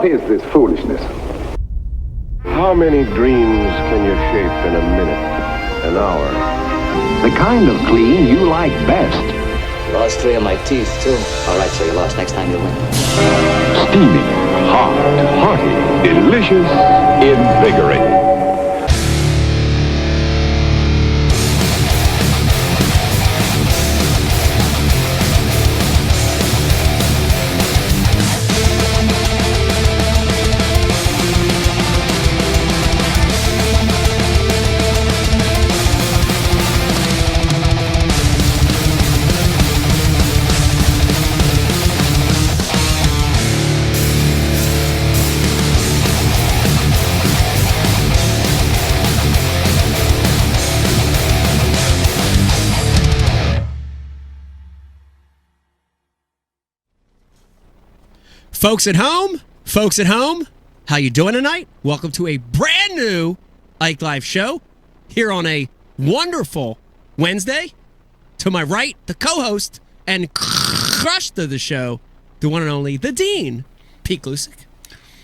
What is this foolishness? How many dreams can you shape in a minute, an hour? The kind of clean you like best. Lost 3 of my teeth, too. All right, so you lost. Next time you'll win. Steaming, hot, hearty, delicious, invigorating. Folks at home, how you doing tonight? Welcome to a brand new Ike Live show here on a wonderful Wednesday. To my right, the co-host and crush of the show, the one and only, the Dean, Pete Gluszek.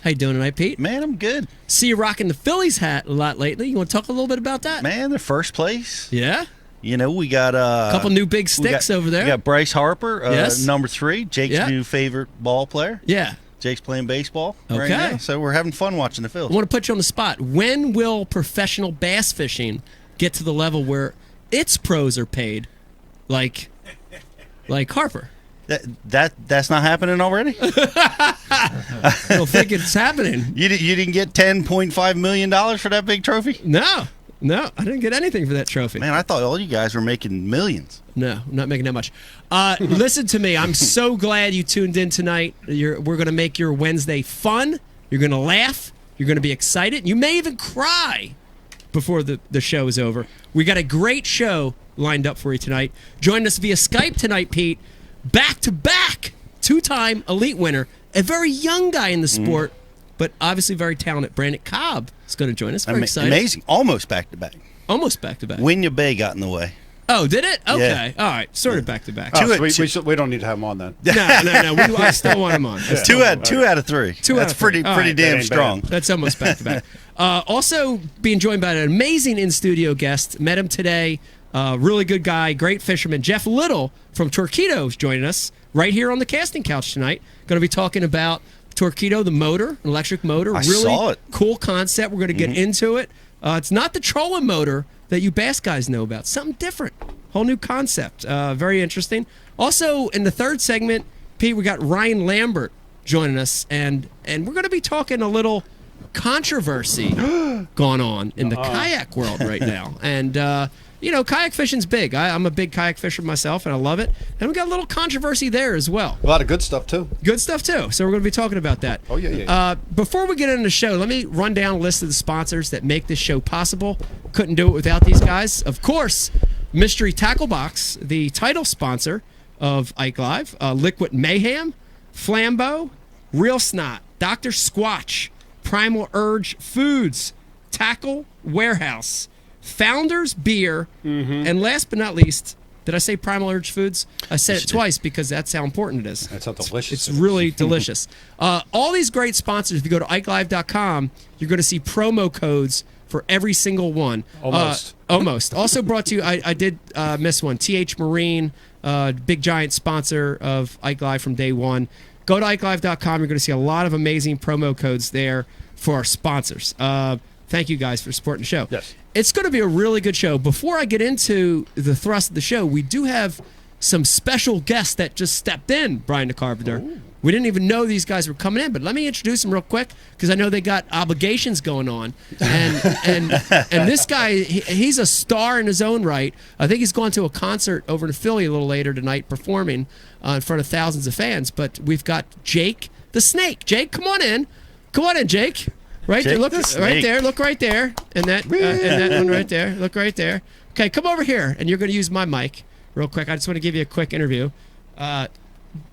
How you doing tonight, Pete? Man, I'm good. See you rocking the Phillies hat a lot lately. You want to talk a little bit about that? Man, they're first place. Yeah? You know, we got a couple new big sticks over there. We got Bryce Harper, Yes. number 3, Jake's new favorite ball player. Yeah. Jake's playing baseball Okay. right now, so we're having fun watching the Phils. I want to put you on the spot. When will professional bass fishing get to the level where its pros are paid like Harper? That's not happening already? I don't think it's happening. You didn't get $10.5 million for that big trophy? No, I didn't get anything for that trophy. Man, I thought all you guys were making millions. No, I'm not making that much. Listen to me. I'm so glad you tuned in tonight. We're going to make your Wednesday fun. You're going to laugh. You're going to be excited. You may even cry before the show is over. We got a great show lined up for you tonight. Join us via Skype tonight, Pete. Back-to-back, 2-time elite winner, a very young guy in the sport, but obviously very talented. Brandon Cobb is going to join us. Very excited. Amazing. Almost back-to-back. Almost back-to-back. Winya Bay got in the way. Oh, did it? Okay. Yeah. All right. Sort of back-to-back. So we don't need to have him on then. No. I still want him on. Two out of three. That's pretty damn strong. That's almost back-to-back. Also being joined by an amazing in-studio guest. Met him today. Really good guy, great fisherman. Jeff Little from Torqeedo is joining us right here on the casting couch tonight. Going to be talking about Torqeedo, the motor, an electric motor. I really saw it. Cool concept. We're going to get into it. It's not the trolling motor that you bass guys know about. Something different. Whole new concept. Very interesting. Also, in the third segment, Pete, we got Ryan Lambert joining us, and we're going to be talking a little controversy going on in the kayak world right now. And, kayak fishing's big. I'm a big kayak fisher myself, and I love it. And we got a little controversy there as well. A lot of good stuff, too. Good stuff, too. So we're going to be talking about that. Oh, yeah. Before we get into the show, let me run down a list of the sponsors that make this show possible. Couldn't do it without these guys. Of course, Mystery Tackle Box, the title sponsor of Ike Live. Liquid Mayhem, Flambeau, Real Snot, Dr. Squatch, Primal Urge Foods, Tackle Warehouse, Founders Beer, and last but not least, did I say Primal Urge Foods? I said it twice because that's how important it is. That's how delicious It's really delicious. All these great sponsors, if you go to IkeLive.com, you're going to see promo codes for every single one. Almost. Also brought to you, I did miss one, TH Marine, big giant sponsor of Ike Live from day one. Go to IkeLive.com. You're going to see a lot of amazing promo codes there for our sponsors. Thank you guys for supporting the show. Yes. It's going to be a really good show. Before I get into the thrust of the show, we do have some special guests that just stepped in, Brian the Carpenter. Ooh. We didn't even know these guys were coming in, but let me introduce them real quick because I know they got obligations going on. And this guy, he's a star in his own right. I think he's going to a concert over in Philly a little later tonight performing in front of thousands of fans. But we've got Jake the Snake. Jake, come on in. Come on in, Jake. Right there, look right there. Look right there, and that one right there. Look right there. Okay, come over here, and you're going to use my mic real quick. I just want to give you a quick interview.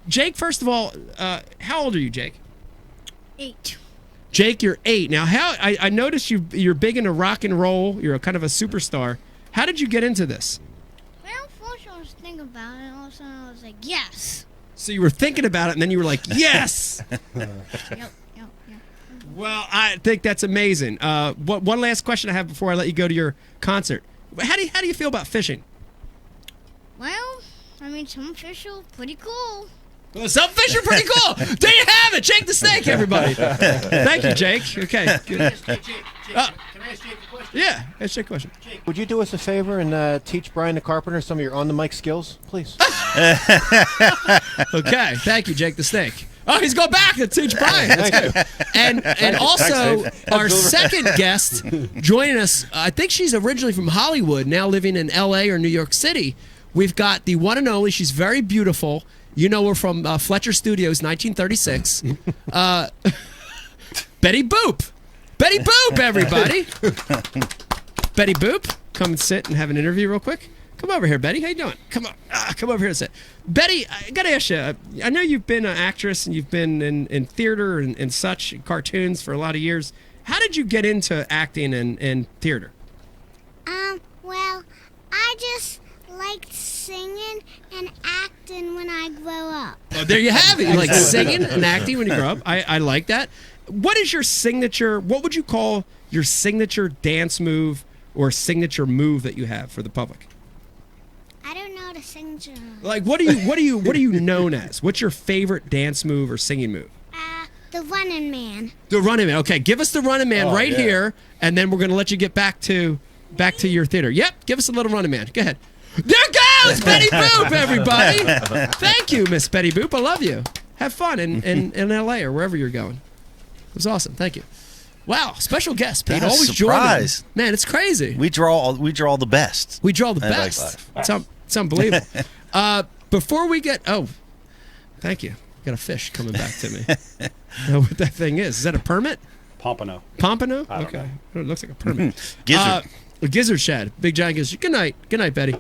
Jake, first of all, how old are you, Jake? 8. Jake, you're 8. Now, I noticed you're big into rock and roll. You're kind of a superstar. How did you get into this? Well, first I was thinking about it, and all of a sudden I was like, yes. So you were thinking about it, and then you were like, yes. Yep. Well, I think that's amazing. One last question I have before I let you go to your concert. How do you feel about fishing? Well, I mean, some fish are pretty cool. Well, some fish are pretty cool. There you have it. Jake the Snake, everybody. Thank you, Jake. Okay. Good. Can I ask Jake a question? Yeah, that's Jake a question. Would you do us a favor and teach Brian the Carpenter some of your on-the-mic skills, please? Okay. Thank you, Jake the Snake. Oh, he's going back to teach Brian. That's good. And also, our second guest joining us, I think she's originally from Hollywood, now living in L.A. or New York City. We've got the one and only. She's very beautiful. You know her from Fletcher Studios, 1936. Betty Boop. Betty Boop, everybody. Betty Boop, come and sit and have an interview real quick. Come over here, Betty. How you doing? Come on. Come over here and sit. Betty, I got to ask you, I know you've been an actress and you've been in theater and such, cartoons for a lot of years. How did you get into acting and theater? Well, I just liked singing and acting when I grow up. Oh, there you have it. You like singing and acting when you grow up. I like that. What is your signature, what would you call your signature dance move or signature move that you have for the public? I don't know the signature. Like what are you known as? What's your favorite dance move or singing move? The Running Man. The Running Man. Okay, give us the Running Man here, and then we're gonna let you get back to your theater. Yep, give us a little Running Man. Go ahead. There goes Betty Boop, everybody. Thank you, Miss Betty Boop. I love you. Have fun in LA or wherever you're going. It was awesome. Thank you. Wow, special guest, Pete. That's Always a surprise. joining. Man, it's crazy. We draw the best. We draw the I like best. It's unbelievable. Before we get thank you. Got a fish coming back to me. I don't know what that thing is. Is that a permit? Pompano. Pompano? I don't Okay. It looks like a permit. Gizzard. A gizzard shad. Big giant gizzard. Good night. Good night, Betty.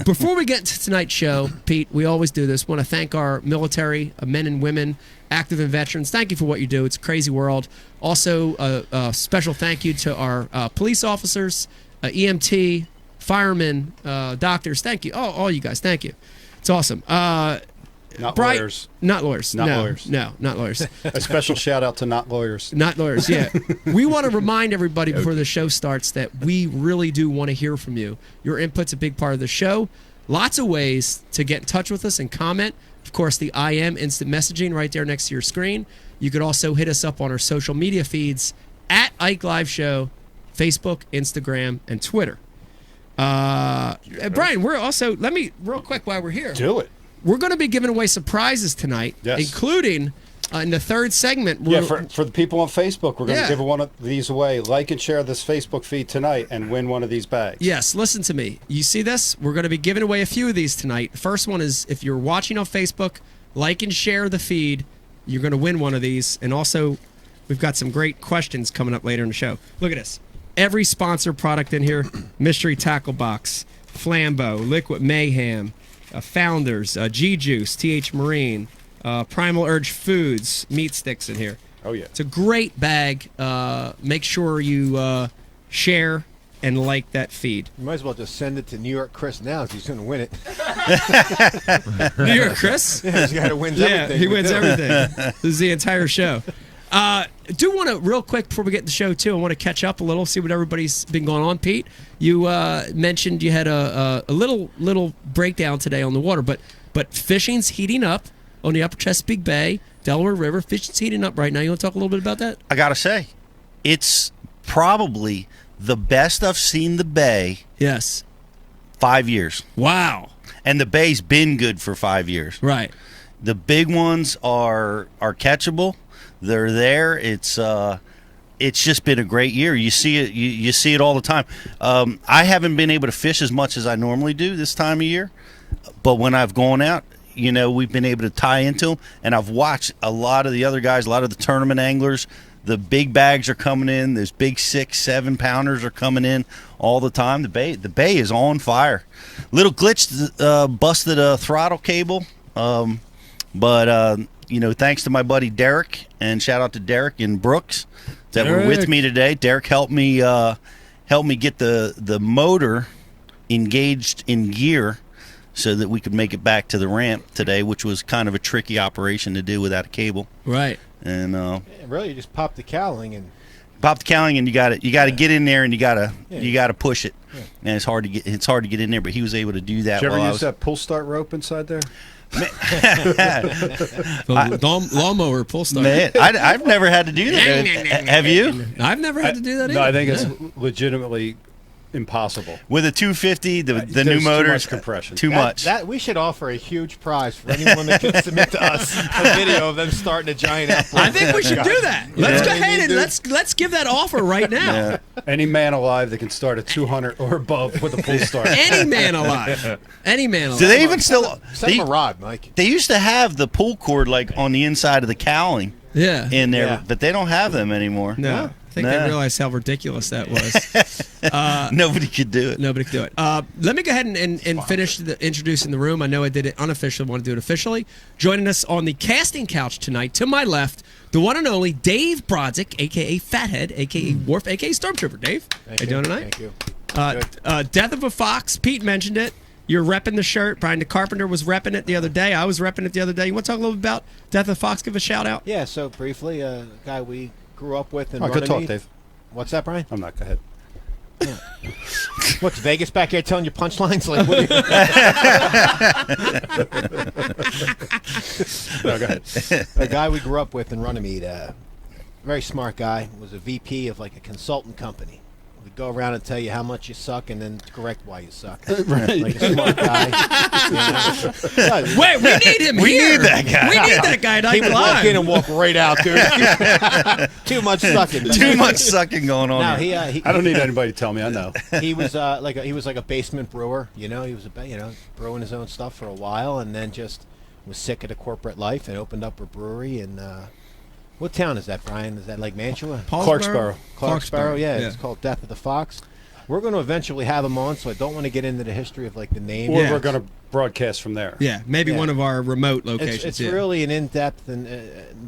Before we get to tonight's show, Pete, we always do this. Want to thank our military, men and women, active and veterans. Thank you for what you do. It's a crazy world. Also, a special thank you to our police officers, EMT, firemen, doctors. Thank you. All you guys. Thank you. It's awesome. Not lawyers. Not lawyers. Not No, lawyers. No, not lawyers. A special shout out to not lawyers. Not lawyers, yeah. We want to remind everybody before the show starts that we really do want to hear from you. Your input's a big part of the show. Lots of ways to get in touch with us and comment. Of course, the IM instant messaging right there next to your screen. You could also hit us up on our social media feeds at Ike Live Show, Facebook, Instagram, and Twitter. Brian, we're also, let me, real quick while we're here. Do it. We're going to be giving away surprises tonight, including in the third segment. For the people on Facebook, we're going to Yeah. give one of these away. Like and share this Facebook feed tonight and win one of these bags. Yes, listen to me. You see this? We're going to be giving away a few of these tonight. First one is if you're watching on Facebook, like and share the feed. You're going to win one of these. And also, we've got some great questions coming up later in the show. Look at this. Every sponsor product in here, Mystery Tackle Box, Flambeau, Liquid Mayhem, Founders, G-Juice, TH Marine, Primal Urge Foods, meat sticks in here. Oh, yeah. It's a great bag. Make sure you share and like that feed. You might as well just send it to New York Chris now if he's going to win it. New York Chris? Yeah, he's got to win everything. He wins everything. This is the entire show. Do want to, real quick before we get to the show, too, I want to catch up a little, see what everybody's been going on. Pete, you mentioned you had a little breakdown today on the water, but fishing's heating up on the Upper Chesapeake Bay, Delaware River. Fishing's heating up right now. You want to talk a little bit about that? I got to say, it's probably the best I've seen the bay. Yes. 5 years. Wow. And the bay's been good for 5 years. Right. The big ones are catchable. They're there. It's just been a great year. You see it. You see it all the time. I haven't been able to fish as much as I normally do this time of year, but when I've gone out, we've been able to tie into them. And I've watched a lot of the other guys, a lot of the tournament anglers. The big bags are coming in. There's big 6-7 pounders are coming in all the time. The bay is on fire. Little glitch, busted a throttle cable, but thanks to my buddy Derek, and shout out to Derek and Brooks that were with me today. Derek helped me get the motor engaged in gear so that we could make it back to the ramp today, which was kind of a tricky operation to do without a cable. Right. and Really, you just pop the cowling and pop the cowling, and you got to get in there, and you got to push it, and it's hard to get in there. But he was able to do that. Did you ever use that pull start rope inside there? Lawnmower pull start. Man, I've never had to do that. Have you? I've never had to do that either. No, I think it's legitimately impossible. With a 250, the new There's motors, too much compression. Too much. That we should offer a huge prize for anyone that can submit to us a video of them starting a giant outboard. I think we should do that. Let's go ahead and let's give that offer right now. Yeah. Any man alive that can start at 200 or above with a pull start. Any man alive. Any man alive. Do they even still? Send them a rod, Mike. They used to have the pull cord like on the inside of the cowling Yeah. in there, Yeah. but they don't have them anymore. No. I think they realized how ridiculous that was. Nobody could do it. Nobody could do it. Let me go ahead and finish introducing the room. I know I did it unofficially. I want to do it officially. Joining us on the casting couch tonight, to my left, the one and only Dave Brodzik, a.k.a. Fathead, a.k.a. Worf, a.k.a. Stormtrooper. Dave, how you doing tonight? Thank you. Death of a Fox. Pete mentioned it. You're repping the shirt. Brian the Carpenter was repping it the other day. I was repping it the other day. You want to talk a little bit about Death of a Fox? Give a shout out. Yeah, so briefly, a guy we grew up with in Good talk, Runnymede. Dave. What's that, Brian? I'm not. Go ahead. What's Vegas back here telling you punchlines? Like, what No, go ahead. a guy we grew up with in Runnymede, very smart guy, was a VP of like a consultant company. Would go around and tell you how much you suck and then correct why you suck. Right. Like a smart guy. You know. Wait, we need him We here. need that guy. We need that guy at He Ike would walk in Live. and walk right out, dude. Too much sucking. Too much sucking going on. No, here. he I don't need anybody to tell me. I know. he was like a basement brewer. You know, he was brewing his own stuff for a while, and then just was sick of the corporate life and opened up a brewery. And what town is that, Brian? Is that like Mantua? Clarksboro. Clarksboro. Yeah, it's called Death of the Fox. We're going to eventually have him on, so I don't want to get into the history of like the name. Or Yeah. we're going to broadcast from there. Yeah, maybe Yeah. one of our remote locations. It's yeah. really an in-depth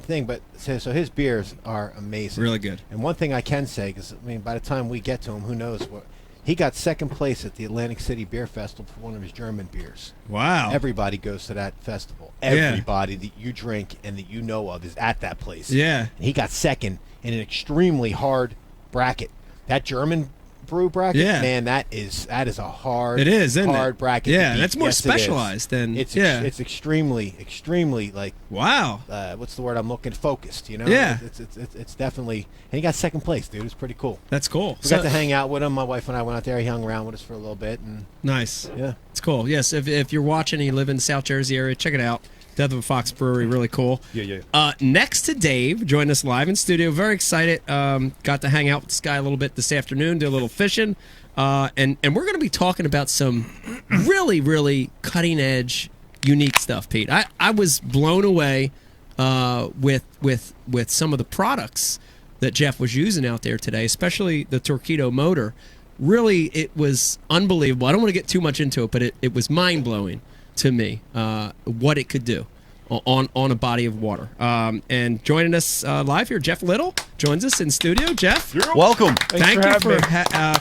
thing, but so his beers are amazing. Really good. And one thing I can say, because I mean, by the time we get to him, who knows what? He got second place at the Atlantic City Beer Festival for one of his German beers. Wow. Everybody goes to that festival. Yeah. Everybody that you drink and that you know of is at that place. Yeah. And he got second in an extremely hard bracket. That German brew bracket, Yeah. man, that is a hard, It is, isn't hard it? bracket. Yeah, to beat. that's more Yes, it is. specialized than It's yeah. it's extremely like Wow. what's the word I'm looking? Focused, you know? Yeah. It's definitely, and he got second place, dude. It's pretty cool. That's cool. We got to hang out with him. My wife and I went out there. He hung around with us for a little bit, and Nice. yeah. It's cool. Yes, if you're watching and you live in the South Jersey area, check it out. Death of a Fox Brewery, really cool. Yeah. Next to Dave, joined us live in studio. Very excited. Got to hang out with this guy a little bit this afternoon, do a little fishing. And we're going to be talking about some really, really cutting edge, unique stuff, Pete. I was blown away with some of the products that Jeff was using out there today, especially the Torqeedo motor. Really, it was unbelievable. I don't want to get too much into it, but it was mind blowing to me what it could do on a body of water. And joining us live here, Jeff Little joins us in studio. Jeff, Welcome. thank you for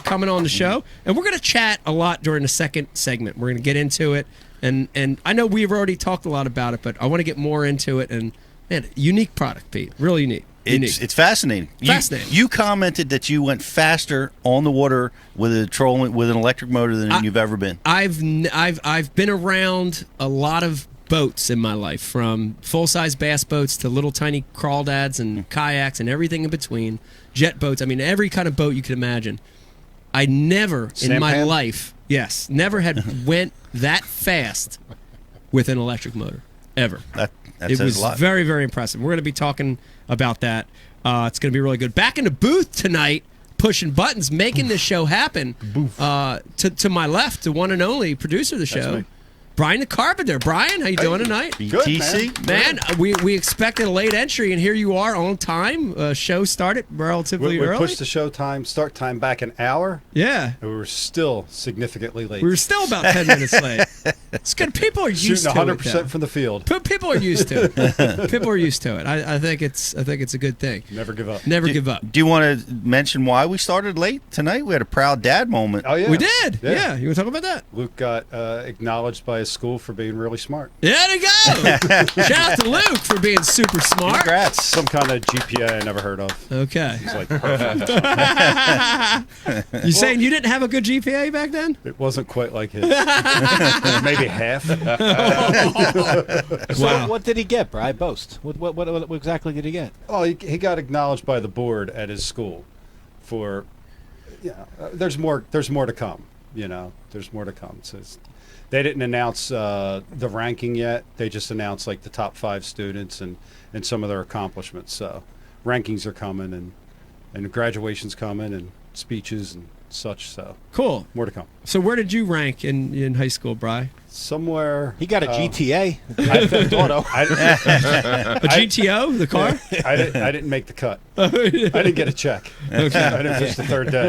coming on the show. And we're going to chat a lot during the second segment. We're going to get into it. And I know we've already talked a lot about it, but I want to get more into it. And, man, unique product, Pete. Really unique. It's fascinating. Fascinating. You commented that you went faster on the water with an electric motor than you've ever been. I've been around a lot of boats in my life, from full-size bass boats to little tiny crawdads and kayaks and everything in between, jet boats. I mean, every kind of boat you can imagine. I never in my life, never had went that fast with an electric motor ever. That It says was a lot. very, very impressive. We're going to be talking about that. It's going to be really good. Back in the booth tonight, pushing buttons, making this show happen. To my left, the one and only producer of the show, Brian the Carpenter. Brian, how you doing tonight? BTC? Man, we expected a late entry, and here you are on time. Show started relatively We early. pushed the start time back an hour, Yeah. and we were still significantly late. We were still about 10 minutes late. It's good. People are used shooting to 100% it. though. from the field. People are used to it. People are used to it. I think it's a good thing. Never give up. Never give up. Do you want to mention why we started late tonight? We had a proud dad moment. Oh yeah, We did. Yeah. You want to talk about that? Luke got acknowledged by his his school for being really smart. There you go. Shout out to Luke for being super smart. Congrats. Some kind of GPA I never heard of. Okay. He's like perfect. You saying you didn't have a good GPA back then? It wasn't quite like his. Maybe half. So Wow. what did he get, Bri? Boast. What exactly did he get? Oh, he got acknowledged by the board at his school for, there's more to come, there's more to come. So they didn't announce the ranking yet. They just announced like the top 5 students and some of their accomplishments. So rankings are coming and graduation's coming and speeches and such. So Cool. more to come. So where did you rank in high school, Bri? Somewhere. He got a GTA. Auto. A GTO, the car? I didn't make the cut. I didn't get a check. Okay. I didn't finish the third day.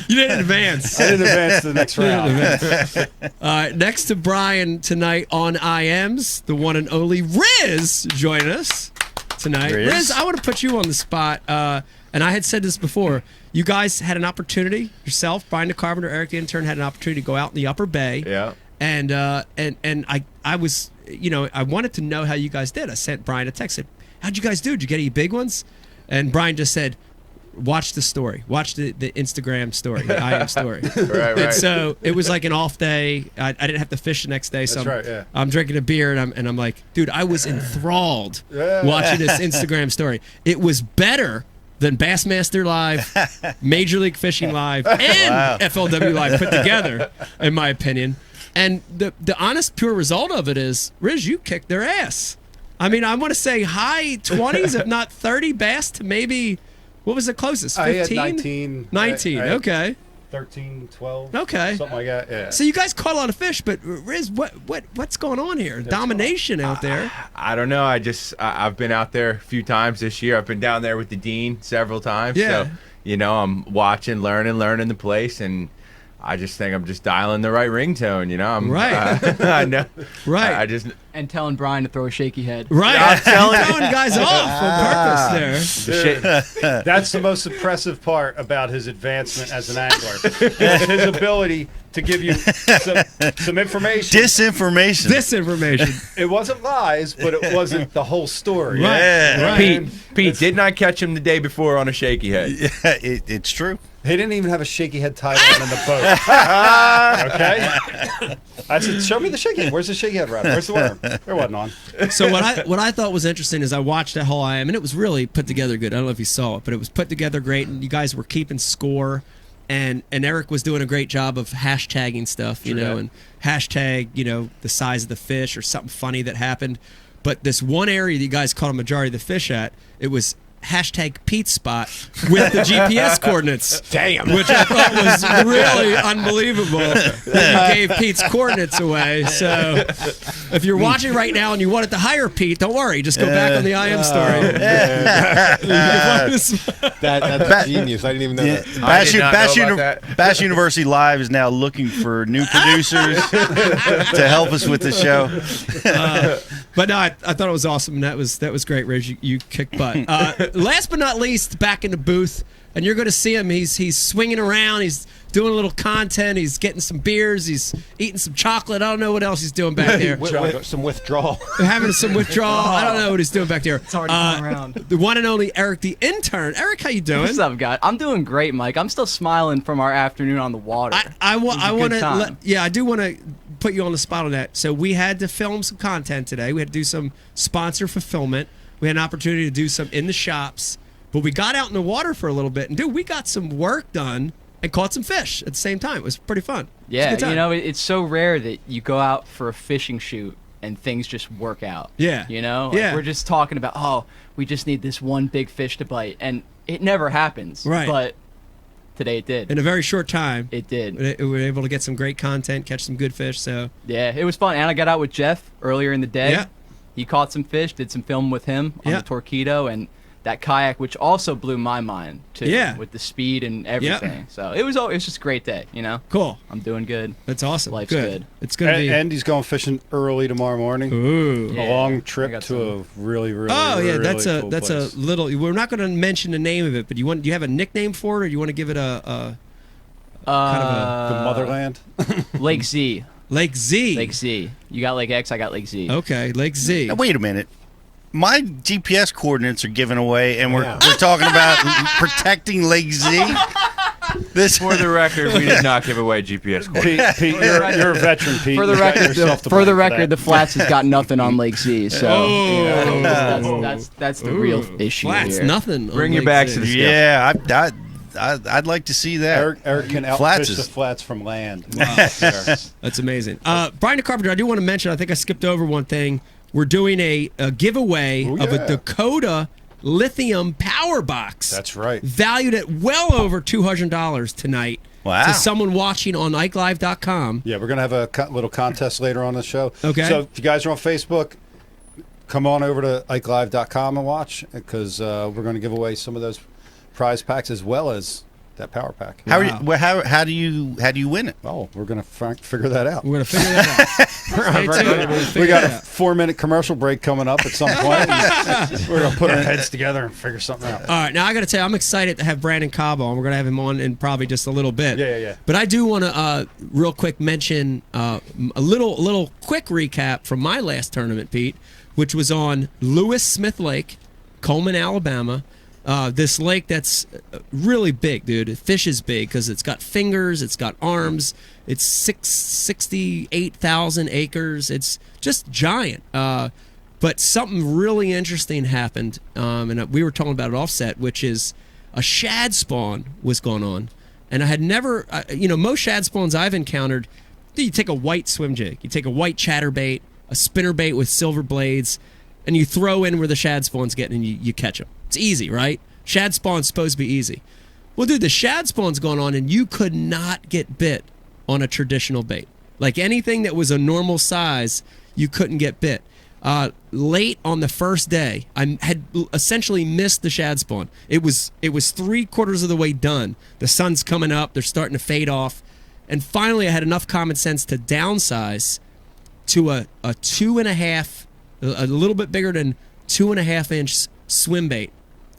You didn't advance. I didn't advance to the next round. Next to Brian tonight on IMs, the one and only Riz joining us tonight. Riz, I want to put you on the spot. And I had said this before. You guys had an opportunity yourself. Brian the Carpenter, Eric the Intern had an opportunity to go out in the Upper Bay. Yeah. And I was, I wanted to know how you guys did. I sent Brian a text. Said, "How'd you guys do? Did you get any big ones?" And Brian just said, "Watch the story. Watch the Instagram story, the IM story." Right. And so it was like an off day. I didn't have to fish the next day, so That's right, yeah. I'm drinking a beer and I'm like, dude, I was enthralled watching this Instagram story. It was better than Bassmaster Live, Major League Fishing Live, and FLW Live put together, in my opinion. And the honest, pure result of it is, Riz, you kicked their ass. I mean, I want to say high 20s, if not 30 bass to maybe, what was the closest? 15? I had 19. 19, I had okay. 13, 12. Okay. Something like that, yeah. So you guys caught a lot of fish, but Riz, what's going on here? Domination out there. I don't know. I've been out there a few times this year. I've been down there with the dean several times. Yeah. So, I'm watching, learning the place, and I just think I'm just dialing the right ringtone. I'm Right. I know. Right. And telling Brian to throw a shaky head. Right. I'm telling you. Throwing guys off on purpose there. That's the most impressive part about his advancement as an angler. His ability to give you some information. Disinformation. It wasn't lies, but it wasn't the whole story. Right. Yeah. Right. Pete, didn't I catch him the day before on a shaky head? Yeah, it's true. He didn't even have a shaky head tied on in the boat. Okay? I said, show me the shaky head. Where's the shaky head rod? Where's the worm? There wasn't on. So what I thought was interesting is I watched that whole IM, and it was really put together good. I don't know if you saw it, but it was put together great, and you guys were keeping score, and Eric was doing a great job of hashtagging stuff, and hashtag, the size of the fish or something funny that happened. But this one area that you guys caught a majority of the fish at, it was hashtag Pete spot with the GPS coordinates. Damn. Which I thought was really unbelievable that you gave Pete's coordinates away. So if you're watching right now and you wanted to hire Pete, don't worry. Just go back on the IM story. That's genius. I didn't even know that. I did not know about that. Bass University Live is now looking for new producers to help us with the show. But no, I thought it was awesome. And that was great, Riz. You kicked butt. Last but not least, back in the booth, and you're going to see him. He's swinging around. He's doing a little content. He's getting some beers. He's eating some chocolate. I don't know what else he's doing back there. Some withdrawal. Having some withdrawal. I don't know what he's doing back there. It's already coming around. The one and only Eric the Intern. Eric, how you doing? What's up, guys? I'm doing great, Mike. I'm still smiling from our afternoon on the water. I want good time. to. I do want to put you on the spot on that. So we had to film some content today. We had to do some sponsor fulfillment. We had an opportunity to do some in the shops, but we got out in the water for a little bit, and dude, we got some work done and caught some fish at the same time. It was pretty fun. Yeah, it's so rare that you go out for a fishing shoot and things just work out. Yeah. We're just talking about, we just need this one big fish to bite, and it never happens. Right. But today it did. In a very short time. It did. We were able to get some great content, catch some good fish. So yeah, it was fun. And I got out with Jeff earlier in the day. Yeah. He caught some fish, did some film with him on the Torqeedo, and that kayak, which also blew my mind too. Yeah. With the speed and everything. Yeah. So it was just a great day, Cool. I'm doing good. That's awesome. Life's good. It's gonna be. And he's going fishing early tomorrow morning. Ooh. A long trip to a really, really. Oh yeah, really that's cool a place. little. We're not going to mention the name of it, but do you have a nickname for it, or do you want to give it a The motherland. Lake Z. Lake Z. Lake Z. You got Lake X, I got Lake Z. Okay, Lake Z. Now, wait a minute. My GPS coordinates are given away, and we're Yeah. talking about protecting Lake Z. This For the record, we did not give away GPS coordinates. Pete, you're a veteran, Pete. For the You got record, yourself to for blame the for record, that. the Flats has got nothing on Lake Z. So you know, that's the real issue Flats, here. nothing. Bring on your Lake bags Z. to the scale. Yeah, I'd like to see that. Eric can Flats outfish the is- flats from land. That's amazing. Brian Carpenter, I do want to mention, I think I skipped over one thing. We're doing a giveaway of a Dakota lithium power box. That's right. Valued at well over $200 tonight. Wow. To someone watching on IkeLive.com. Yeah, we're going to have a little contest later on the show. Okay. So if you guys are on Facebook, come on over to IkeLive.com and watch, because we're going to give away some of those prize packs as well as that power pack. How do you win it? Oh, we're going to figure that out. We're going to figure that out. Stay tuned. We'll We figure got it a out. 4-minute commercial break coming up at some point. We're going to put our heads together and figure something out. All right, now I got to tell you, I'm excited to have Brandon Cobb on. We're going to have him on in probably just a little bit. Yeah. But I do want to real quick mention a little quick recap from my last tournament, Pete, which was on Lewis Smith Lake, Coleman, Alabama. This lake that's really big, dude. It fishes big because it's got fingers, it's got arms. It's 68,000 acres. It's just giant. But something really interesting happened, and we were talking about it offset, which is a shad spawn was going on. And I had never, most shad spawns I've encountered, you take a white swim jig, you take a white chatterbait, a spinnerbait with silver blades, and you throw in where the shad spawn's getting and you catch them. It's easy, right? Shad spawn's supposed to be easy. Well, dude, the shad spawn's going on, and you could not get bit on a traditional bait. Like anything that was a normal size, you couldn't get bit. Late on the first day, I had essentially missed the shad spawn. It was 3/4 of the way done. The sun's coming up. They're starting to fade off. And finally, I had enough common sense to downsize to a 2.5, a little bit bigger than 2.5-inch swim bait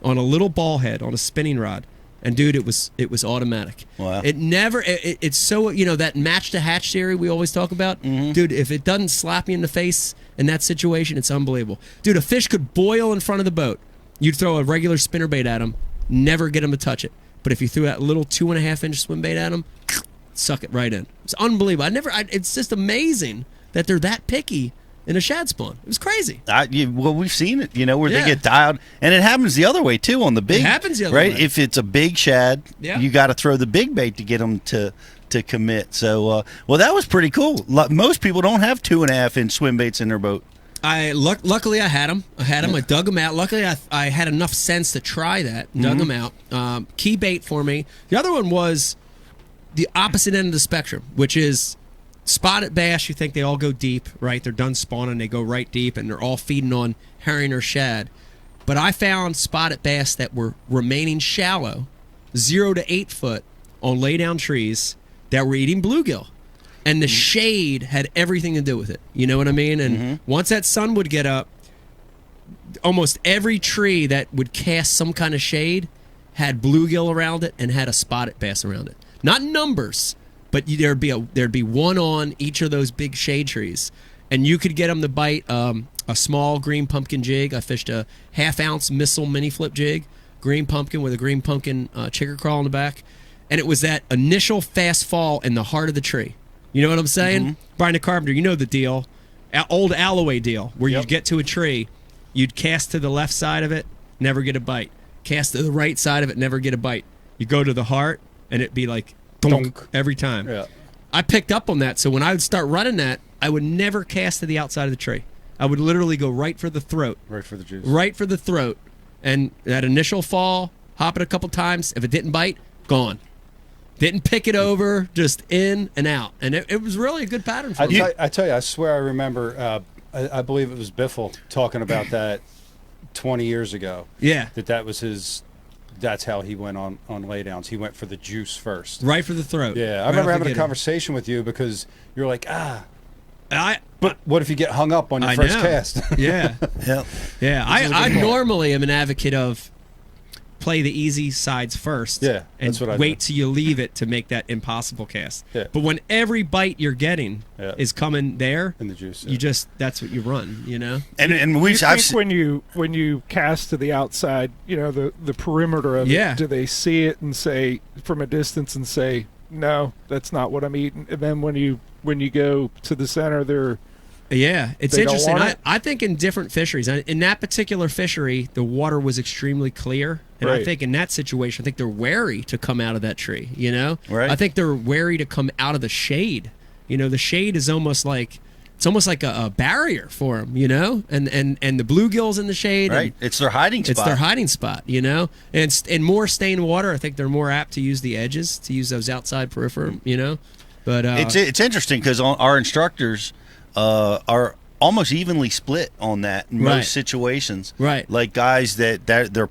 on a little ball head on a spinning rod. And dude, it was automatic. Wow. It's so, that match to hatch theory we always talk about. Mm-hmm. Dude, if it doesn't slap you in the face in that situation, it's unbelievable. Dude, a fish could boil in front of the boat. You'd throw a regular spinnerbait at him, never get him to touch it. But if you threw that little 2.5-inch swim bait at him, suck it right in. It's unbelievable. It's just amazing that they're that picky in a shad spawn. It was crazy. We've seen it, where Yeah. they get dialed, and it happens the other way too on the big. It happens the other right? way. If it's a big shad, Yeah. you got to throw the big bait to get them to commit. So, that was pretty cool. Most people don't have 2.5-inch swim baits in their boat. Luckily I had them. I dug them out. Luckily I had enough sense to try that. Dug them out. Key bait for me. The other one was the opposite end of the spectrum, which is spotted bass. You think they all go deep, right? They're done spawning, they go right deep, and they're all feeding on herring or shad. But I found spotted bass that were remaining shallow, 0 to 8 foot, on laydown trees that were eating bluegill. And the shade had everything to do with it. You know what I mean? And once that sun would get up, almost every tree that would cast some kind of shade had bluegill around it and had a spotted bass around it. Not numbers, but there'd be one on each of those big shade trees, and you could get them to bite a small green pumpkin jig. I fished a 1/2-ounce missile mini flip jig, green pumpkin with a green pumpkin chicker crawl in the back, and it was that initial fast fall in the heart of the tree. You know what I'm saying? Brian the Carpenter, you know the deal. Old Alloway deal, where you'd get to a tree, you'd cast to the left side of it, never get a bite. Cast to the right side of it, never get a bite. You go to the heart, and it'd be like donk every time. Yeah. I picked up on that, so when I would start running that, I would never cast to the outside of the tree. I would literally go right for the throat. Right for the juice. Right for the throat. And that initial fall, hop it a couple times. If it didn't bite, gone. Didn't pick it over, just in and out. And it was really a good pattern for me. I tell you, I swear I remember, I believe it was Biffle talking about that 20 years ago. Yeah. That was that's how he went on laydowns. He went for the juice first. Right for the throat. Yeah, I Right remember off the having a get-in. conversation with you because you're like, but what if you get hung up on your I first know. cast? Yeah. Yeah. Yeah. I normally am an advocate of play the easy sides first. Yeah, and that's what I wait do. till you leave it to make that impossible cast. Yeah. But when every bite you're getting is coming there, in the juice, you just that's what you run. You know. And we've You I've think when you cast to the outside, the perimeter of Yeah. it, do they see it and say from a distance and say, no, that's not what I'm eating? And then when you go to the center, they're Yeah, it's They don't interesting. want it? I think in different fisheries, in that particular fishery, the water was extremely clear, and I Right. think in that situation, I think they're wary to come out of that tree. You know, Right. I think they're wary to come out of the shade. You know, the shade is almost like a barrier for them. You know, and the bluegills in the shade, Right. It's their hiding spot. It's their hiding spot. You know, and in more stained water, I think they're more apt to use the edges, to use those outside periphery. You know, but It's interesting because our instructors are almost evenly split on that in Right. most situations. Right. Like guys that their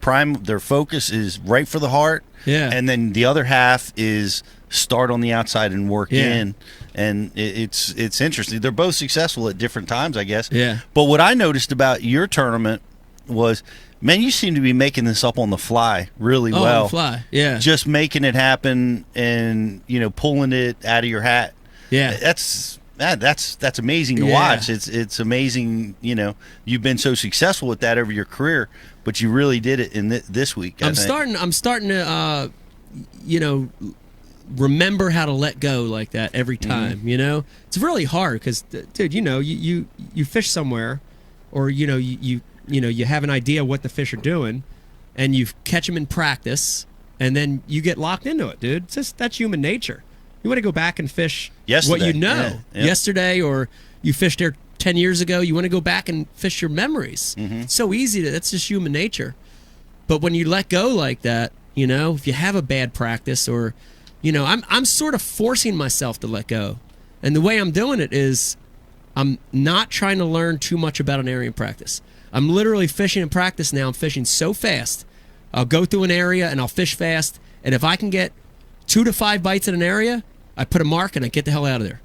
focus is right for the heart. Yeah. And then the other half is start on the outside and work Yeah. in. And it's interesting. They're both successful at different times, I guess. Yeah. But what I noticed about your tournament was, man, you seem to be making this up on the fly really on well. the fly, yeah. Just making it happen and, pulling it out of your hat. Yeah. That's amazing to Yeah. watch. It's amazing. You've been so successful with that over your career, but you really did it in this week. I think. I'm starting to, remember how to let go like that every time. You know, it's really hard because, dude, you fish somewhere, or you have an idea what the fish are doing, and you catch them in practice, and then you get locked into it, dude. That's human nature. You want to go back and fish what you know Yeah. Yeah. yesterday, or you fished there 10 years ago. You want to go back and fish your memories. It's so easy that's just human nature. But when you let go like that, if you have a bad practice, or, I'm sort of forcing myself to let go. And the way I'm doing it is I'm not trying to learn too much about an area in practice. I'm literally fishing in practice now. I'm fishing so fast. I'll go through an area and I'll fish fast. And if I can get 2 to 5 bites in an area, I put a mark and I get the hell out of there,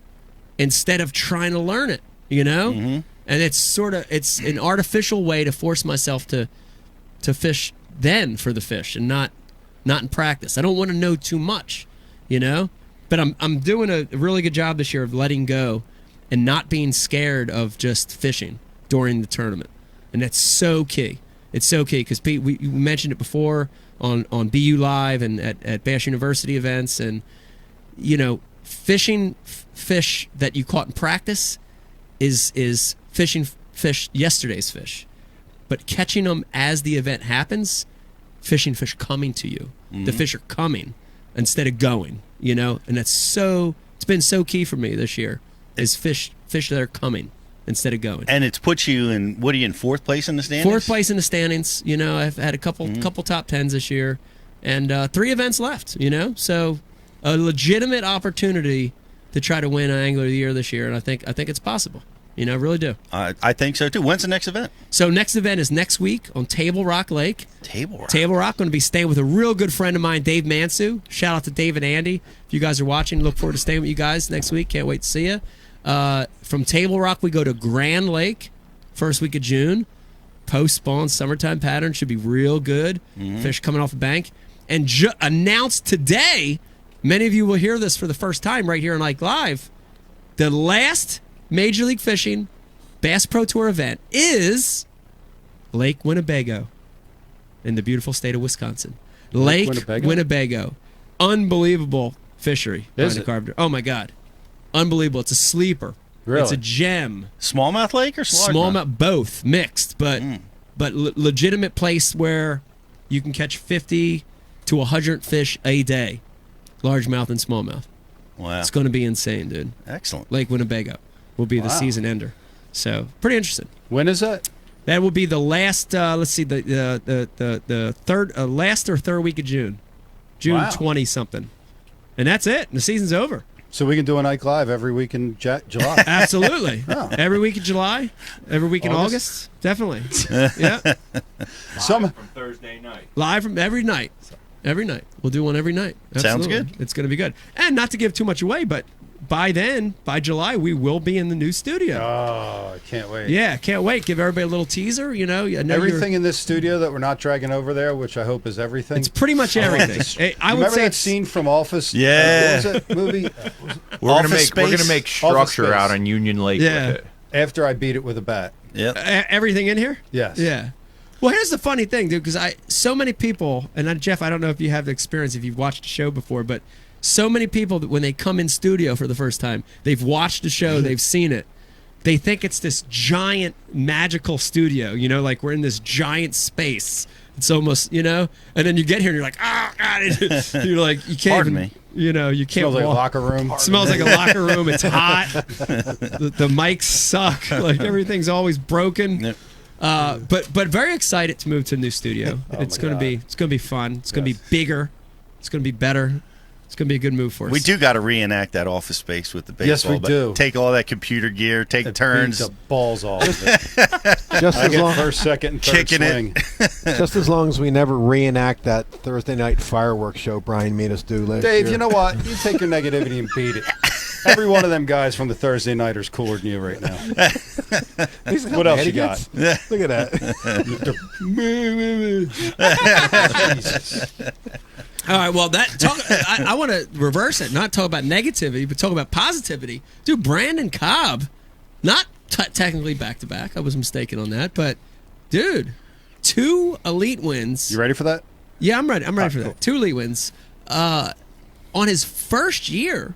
instead of trying to learn it, And it's an artificial way to force myself to fish then for the fish, and not in practice. I don't want to know too much, But I'm doing a really good job this year of letting go and not being scared of just fishing during the tournament, and that's so key. It's so key because Pete, we mentioned it before on BU Live and at Bass University events, and fishing fish that you caught in practice is fishing fish yesterday's fish, but catching them as the event happens, fishing fish coming to you. The fish are coming instead of going, and it's been so key for me this year is fish that are coming instead of going. And it's put you in, what are you in, 4th place in the standings? 4th place in the standings. I've had a couple top 10s this year, and 3 events left. So a legitimate opportunity to try to win an Angler of the Year this year, and I think it's possible. I really do. I think so too. When's the next event? So next event is next week on Table Rock Lake. Table Rock. Going to be staying with a real good friend of mine, Dave Mansu. Shout out to Dave and Andy. If you guys are watching, look forward to staying with you guys next week. Can't wait to see you. From Table Rock, we go to Grand Lake, first week of June. Post-spawn summertime pattern should be real good. Fish coming off the bank. And announced today, many of you will hear this for the first time right here on Ike Live, the last Major League Fishing Bass Pro Tour event is Lake Winnebago in the beautiful state of Wisconsin. Lake Winnebago. Unbelievable fishery. Is it? Carpenter. Oh, my God. Unbelievable. It's a sleeper. Really? It's a gem. Smallmouth lake or Smallmouth, both mixed, but legitimate place where you can catch 50 to 100 fish a day, largemouth and smallmouth. Wow, it's going to be insane, dude. Excellent. Lake Winnebago will be the season ender, so pretty interesting. When is that? That will be the last. Let's see, the third, last or third week of June, June 20 something, and that's it. The season's over. So we can do an Ike Live every week in July. Absolutely. Every week in July, every week in August. Definitely. Yeah. From Thursday night. Live from every night. Every night. We'll do one every night. Absolutely. Sounds good. It's going to be good. And not to give too much away, but by then, by July, we will be in the new studio. Oh, I can't wait. Yeah, can't wait. Give everybody a little teaser. You know, I know everything in this studio that we're not dragging over there, which I hope is everything. It's pretty much everything. I would remember say that scene from Office? Yeah. What was that movie? We're gonna make structure Space. out on Union Lake Yeah. with it. After I beat it with a bat. Yep. Everything in here. Yes. Yeah. Well, here's the funny thing, dude, because so many people, and Jeff, I don't know if you have the experience, if you've watched the show before, but so many people that when they come in studio for the first time, they've watched the show, they've seen it, they think it's this giant magical studio, you know, like we're in this giant space. It's almost, you know, and then you get here and you're like, oh God, you're like, you can't Pardon even, me. you know, you can't Smells like a walk. locker room. Smells like a locker room. It's hot. The mics suck. Like everything's always broken. Yep. But very excited to move to a new studio. It's gonna be fun. It's gonna be bigger. It's gonna be better. It's gonna be a good move for us. We do got to reenact that Office Space with the baseball. Yes, we but do. Take all that computer gear, take turns. Beat the balls off of it. Just I as get long, first, second, and third Kicking swing. just as long as we never reenact that Thursday night fireworks show Brian made us do last Dave, year. you know what? You take your negativity and beat it. Every one of them guys from the Thursday Nighters cooler than you right now. What else you got? Look at that. Jesus. All right. Well, I want to reverse it. Not talk about negativity, but talk about positivity. Dude, Brandon Cobb, not technically back to back. I was mistaken on that, but dude, 2 elite wins. You ready for that? Yeah, I'm ready. I'm ready for cool. that. 2 elite wins on his first year,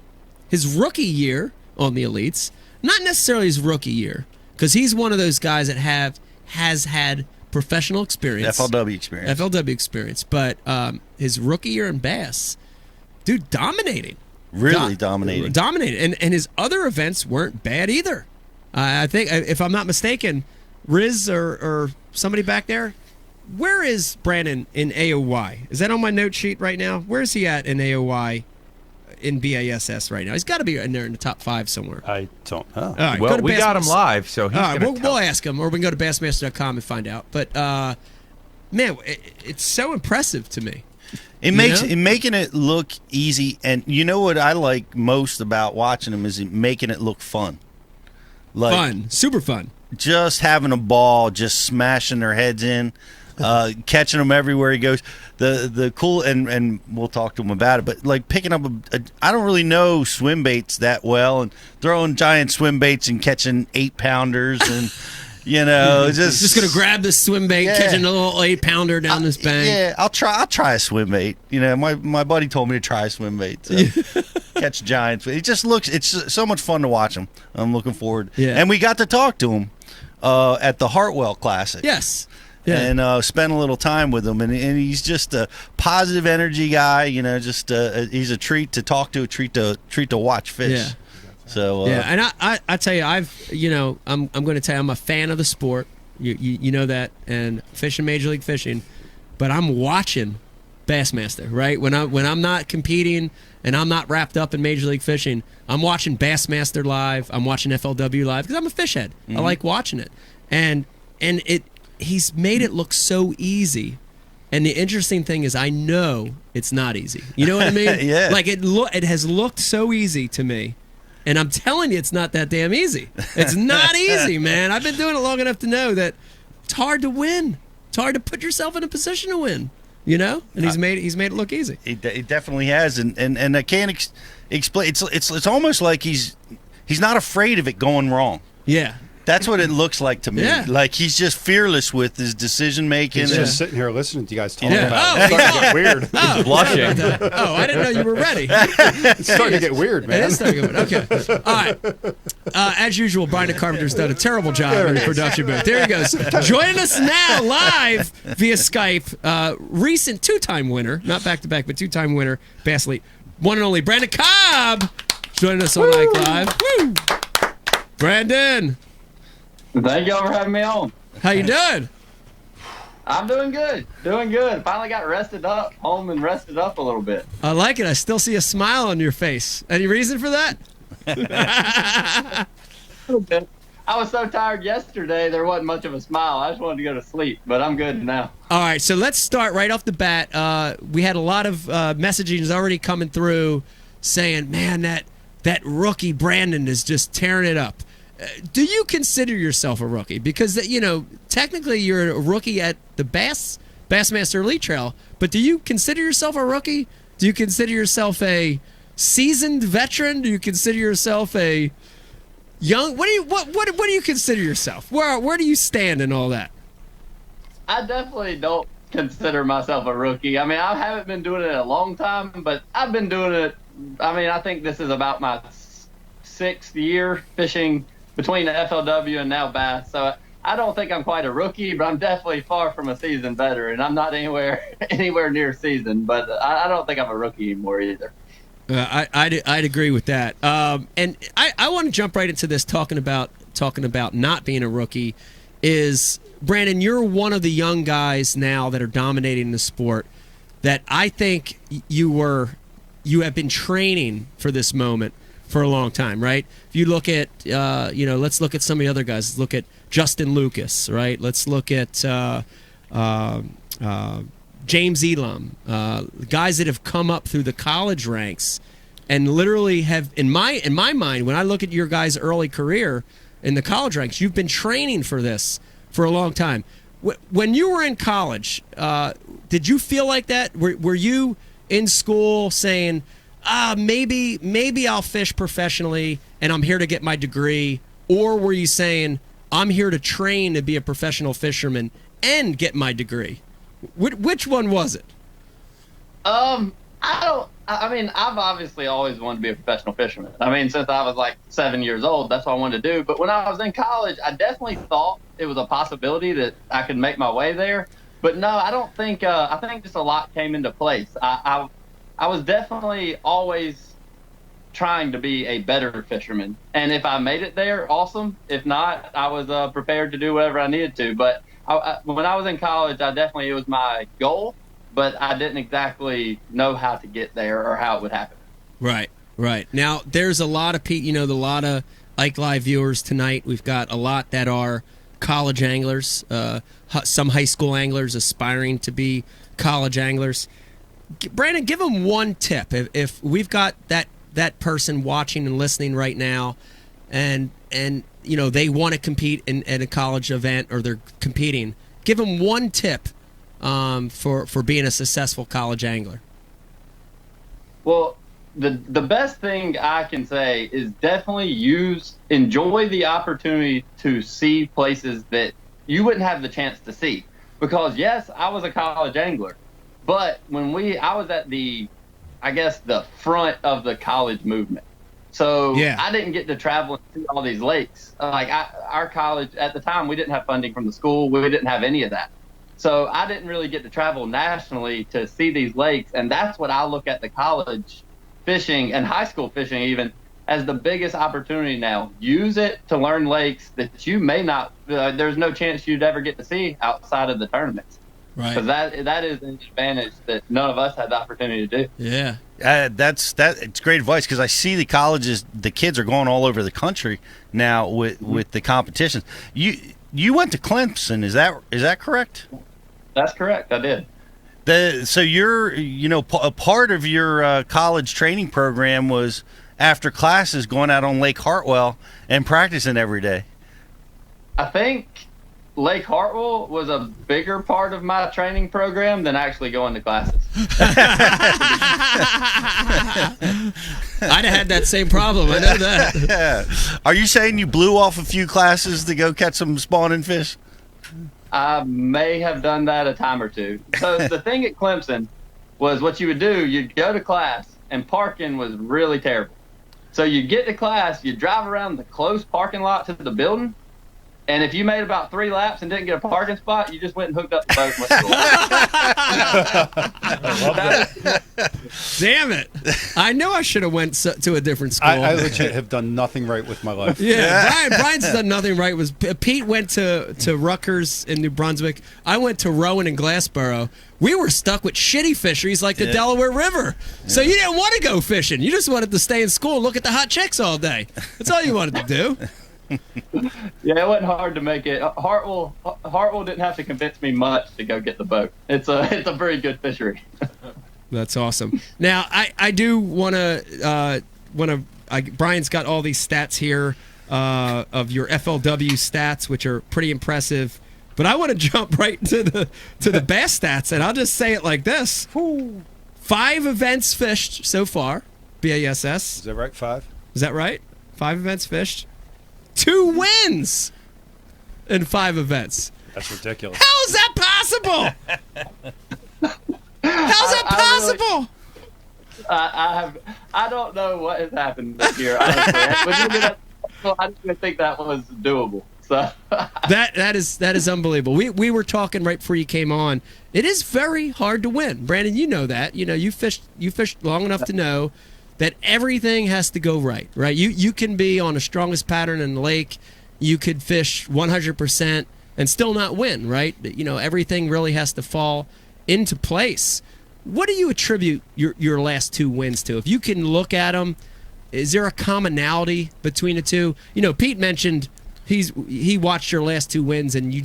his rookie year on the elites. Not necessarily his rookie year, because he's one of those guys that has had professional experience, FLW experience. But his rookie year in bass, dude, dominating, Really dominating. and his other events weren't bad either. I think, if I'm not mistaken, Riz or somebody back there. Where is Brandon in AOY? Is that on my note sheet right now? Where is he at in AOY in BASS right now? He's got to be in there in the top 5 somewhere. I don't know. All right, Well, we got him live, so he's all right, gonna we'll ask him, or we can go to bassmaster.com and find out. But man, it's so impressive to me. Making it look easy, and you know what I like most about watching him is making it look fun. Like, Fun, super fun. Just having a ball, just smashing their heads in, catching them everywhere he goes. The cool, and we'll talk to him about it, but like picking up I don't really know swim baits that well, and throwing giant swim baits and catching 8-pounders and you know just gonna grab this swim bait, catching a little 8-pounder down this bank. Yeah, I'll try a swim bait. You know, my buddy told me to try a swim bait. So. Catch giants. It just it's so much fun to watch him. I'm looking forward. Yeah. And we got to talk to him at the Hartwell Classic. Yes. Yeah. And spend a little time with him, and he's just a positive energy guy. You know, just he's a treat to talk to, a treat to watch fish. Yeah. So yeah, and I tell you, I'm going to tell you, I'm a fan of the sport. You know that, and fishing Major League Fishing, but I'm watching Bassmaster, right? When I'm not competing and I'm not wrapped up in Major League Fishing, I'm watching Bassmaster live. I'm watching FLW live because I'm a fish head. I like watching it, and he's made it look so easy. And the interesting thing is, I know it's not easy. You know what I mean? Yeah. Like it has looked so easy to me. And I'm telling you, it's not that damn easy. It's not easy, man. I've been doing it long enough to know that it's hard to win. It's hard to put yourself in a position to win. You know, and he's made it look easy. He definitely has, and I can't explain. It's almost like he's not afraid of it going wrong. Yeah. That's what it looks like to me. Yeah. Like he's just fearless with his decision making. He's just sitting here listening to you guys talk Yeah. about it. It's starting to get weird. Oh, blushing. Oh, I didn't know you were ready. It's starting to get weird, It man. is starting to get weird. Okay. All right. As usual, Brandon Carpenter's done a terrible job in the production booth. There he goes. Joining us now live via Skype, recent 2-time winner, not back-to-back, but 2-time winner, Bass Elite, one and only Brandon Cobb, joining us on Ike Live. Woo! Brandon, Thank y'all for having me on. how you doing? I'm doing good. Finally got rested up, home and rested up a little bit. I like it. I still see a smile on your face. Any reason for that? I was so tired yesterday, there wasn't much of a smile. I just wanted to go to sleep, but I'm good now. All right, so let's start right off the bat. We had a lot of messaging already coming through saying, man, that that rookie Brandon is just tearing it up. Do you consider yourself a rookie? Because technically you're a rookie at the Bassmaster Elite Trail, but do you consider yourself a rookie? Do you consider yourself a seasoned veteran? Do you consider yourself a young? What do you consider yourself? Where do you stand in all that? I definitely don't consider myself a rookie. I mean, I haven't been doing it a long time, but I've been doing it. I mean, I think this is about my 6th year fishing between the FLW and now bass. So I don't think I'm quite a rookie, but I'm definitely far from a seasoned veteran. I'm not anywhere near seasoned, but I don't think I'm a rookie anymore either. I'd agree with that. And I want to jump right into this talking about not being a rookie. Is Brandon, you're one of the young guys now that are dominating the sport that I think you have been training for this moment for a long time, right? If you look at, let's look at some of the other guys. Let's look at Justin Lucas, right? Let's look at James Elam, guys that have come up through the college ranks and literally have, in my mind, when I look at your guys' early career in the college ranks, you've been training for this for a long time. When you were in college, did you feel like that? Were you in school saying, maybe I'll fish professionally and I'm here to get my degree? Or were you saying, I'm here to train to be a professional fisherman and get my degree? Which one was it? I mean, I've obviously always wanted to be a professional fisherman. I mean, since I was like 7 years old, that's what I wanted to do. But when I was in college, I definitely thought it was a possibility that I could make my way there. But no, I don't think, I think just a lot came into place. I was definitely always trying to be a better fisherman. And if I made it there, awesome. If not, I was prepared to do whatever I needed to. But when I was in college, it was my goal, but I didn't exactly know how to get there or how it would happen. Right. Now, there's a lot of Pete, a lot of Ike Live viewers tonight. We've got a lot that are college anglers, some high school anglers aspiring to be college anglers. Brandon, give them one tip. If we've got that person watching and listening right now, and they want to compete at a college event or they're competing, give them one tip for being a successful college angler. Well, the best thing I can say is definitely enjoy the opportunity to see places that you wouldn't have the chance to see. Because yes, I was a college angler, but I was at the front of the college movement. So yeah. I didn't get to travel and see all these lakes. Our college at the time, we didn't have funding from the school. We didn't have any of that. So I didn't really get to travel nationally to see these lakes. And that's what I look at the college fishing and high school fishing even as the biggest opportunity now. Use it to learn lakes that you may not, there's no chance you'd ever get to see outside of the tournaments. Right. Because that is an advantage that none of us had the opportunity to do. Yeah. It's great advice because I see the colleges, the kids are going all over the country now with the competitions. You went to Clemson, is that correct? That's correct. I did. So you're a part of your college training program was after classes going out on Lake Hartwell and practicing every day. I think Lake Hartwell was a bigger part of my training program than actually going to classes. I'd have had that same problem. I know that. Yeah. Are you saying you blew off a few classes to go catch some spawning fish? I may have done that a time or two. So the thing at Clemson was what you would do, you'd go to class, and parking was really terrible. So you'd get to class, you'd drive around the close parking lot to the building, and if you made about 3 laps and didn't get a parking spot, you just went and hooked up the boat and went to school. I love that. Damn it. I know I should have went to a different school. I legit have done nothing right with my life. Yeah, Brian's done nothing right. Pete went to Rutgers in New Brunswick. I went to Rowan in Glassboro. We were stuck with shitty fisheries like the Delaware River. Yeah. So you didn't want to go fishing. You just wanted to stay in school and look at the hot chicks all day. That's all you wanted to do. Yeah, it wasn't hard to make it. Hartwell didn't have to convince me much to go get the boat. It's a very good fishery. That's awesome. Now I do want to Brian's got all these stats here of your FLW stats, which are pretty impressive. But I want to jump right to the bass stats, and I'll just say it like this: 5 events fished so far, BASS. Is that right? 5? Is that right? 5 events fished, 2 wins in 5 events. That's ridiculous. How is that possible? How's that possible? I don't know what has happened this year. Honestly. I didn't even think that was doable. So that is unbelievable. We were talking right before you came on. It is very hard to win, Brandon. You know that. You know you fished long enough to know that everything has to go right. Right. You can be on the strongest pattern in the lake. You could fish 100% and still not win. Right. You know everything really has to fall into place. What do you attribute your last 2 wins to? If you can look at them, is there a commonality between the two? You know, Pete mentioned he watched your last 2 wins, and you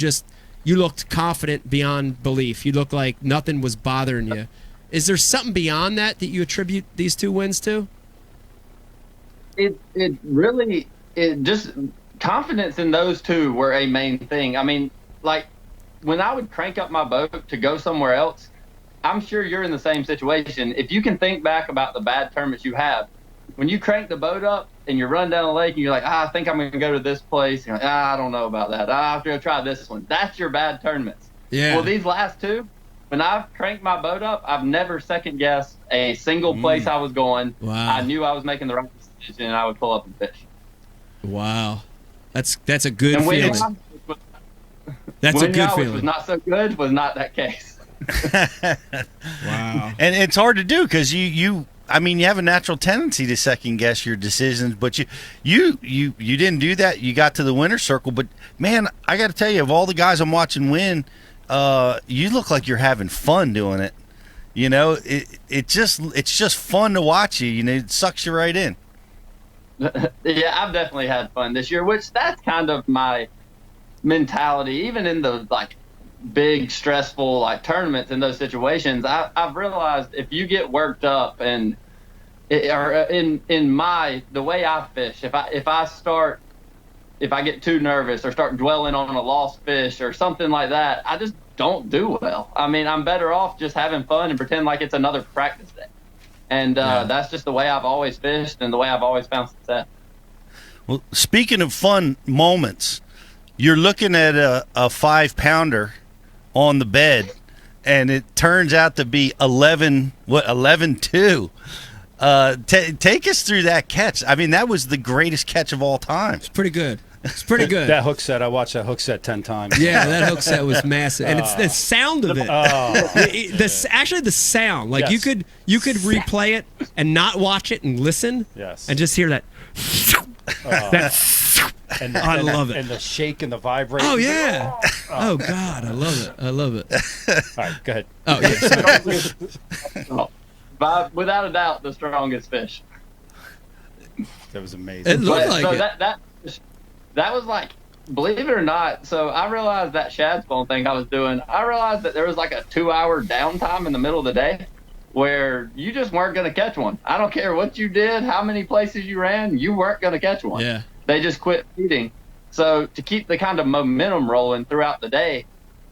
looked confident beyond belief. You looked like nothing was bothering you. Is there something beyond that you attribute these 2 wins to? It really just confidence in those 2 were a main thing. I mean, like when I would crank up my boat to go somewhere else, I'm sure you're in the same situation. If you can think back about the bad tournaments you have, when you crank the boat up and you're running down the lake and you're like, I think I'm going to go to this place. You're like, I don't know about that. I have to go try this one. That's your bad tournaments. Yeah. Well, these last 2, when I've cranked my boat up, I've never second guessed a single place I was going. Wow. I knew I was making the right decision, and I would pull up and fish. Wow. That's a good and feeling. That's a good feeling. Was not so good was not that case. Wow. And it's hard to do because you have a natural tendency to second guess your decisions, but you didn't do that. You got to the winner's circle, but man, I got to tell you, of all the guys I'm watching win, you look like you're having fun doing it. You know, it's just fun to watch you. You know, it sucks you right in. Yeah, I've definitely had fun this year, which that's kind of my mentality, even in the big stressful tournaments. In those situations, I've realized if you get worked up and the way I fish, if I get too nervous or start dwelling on a lost fish or something like that, I just don't do well. I mean, I'm better off just having fun and pretend like it's another practice day. And that's just the way I've always fished and the way I've always found success. Well, speaking of fun moments, you're looking at a 5-pounder on the bed, and it turns out to be 11-2. Take us through that catch. I mean, that was the greatest catch of all time. It's pretty good. It's pretty good. That hook set, I watched that hook set 10 times. Yeah, that hook set was massive, and it's the sound of it. Actually, the sound. Like Yes. you could replay it and not watch it and listen, Yes. and just hear that. I love it. And the shake and the vibrate. Oh yeah. Oh God, I love it. I love it. All right, go ahead. Oh yeah. Without a doubt, the strongest fish. That was amazing. It looked like it. That was believe it or not, so I realized that shad spawn thing I was doing, I realized that there was a 2-hour downtime in the middle of the day where you just weren't going to catch one. I don't care what you did, how many places you ran, you weren't going to catch one. Yeah. They just quit feeding. So to keep the kind of momentum rolling throughout the day,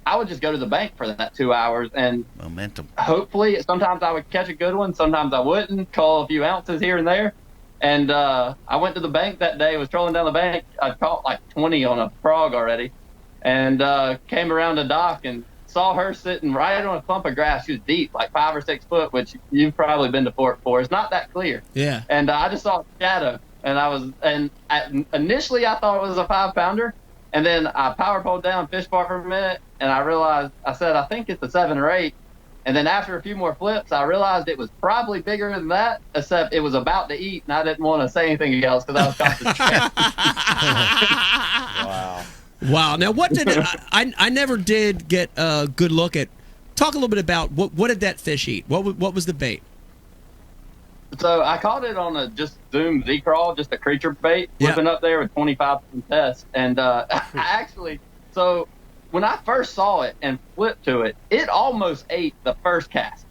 I would just go to the bank for that 2 hours, and momentum. Hopefully, sometimes I would catch a good one, sometimes I wouldn't, call a few ounces here and there. And I went to the bank that day, was trolling down the bank. I'd caught 20 on a frog already, and came around the dock and saw her sitting right on a clump of grass. She was deep, 5 or 6 foot, which you've probably been to Fort before. It's not that clear. Yeah. And I just saw a shadow, and initially I thought it was a 5-pounder, and then I power poled down, fish bar for a minute, and I realized, I think it's a 7 or 8. And then after a few more flips, I realized it was probably bigger than that, except it was about to eat, and I didn't want to say anything else because I was concentrating. Wow. Now, what did I never did get a good look at? Talk a little bit about what did that fish eat? What was the bait? So I caught it on a just Zoom Z-Crawl, just a creature bait, flipping up there with 25 test. And so when I first saw it and flipped to it, it almost ate the first cast.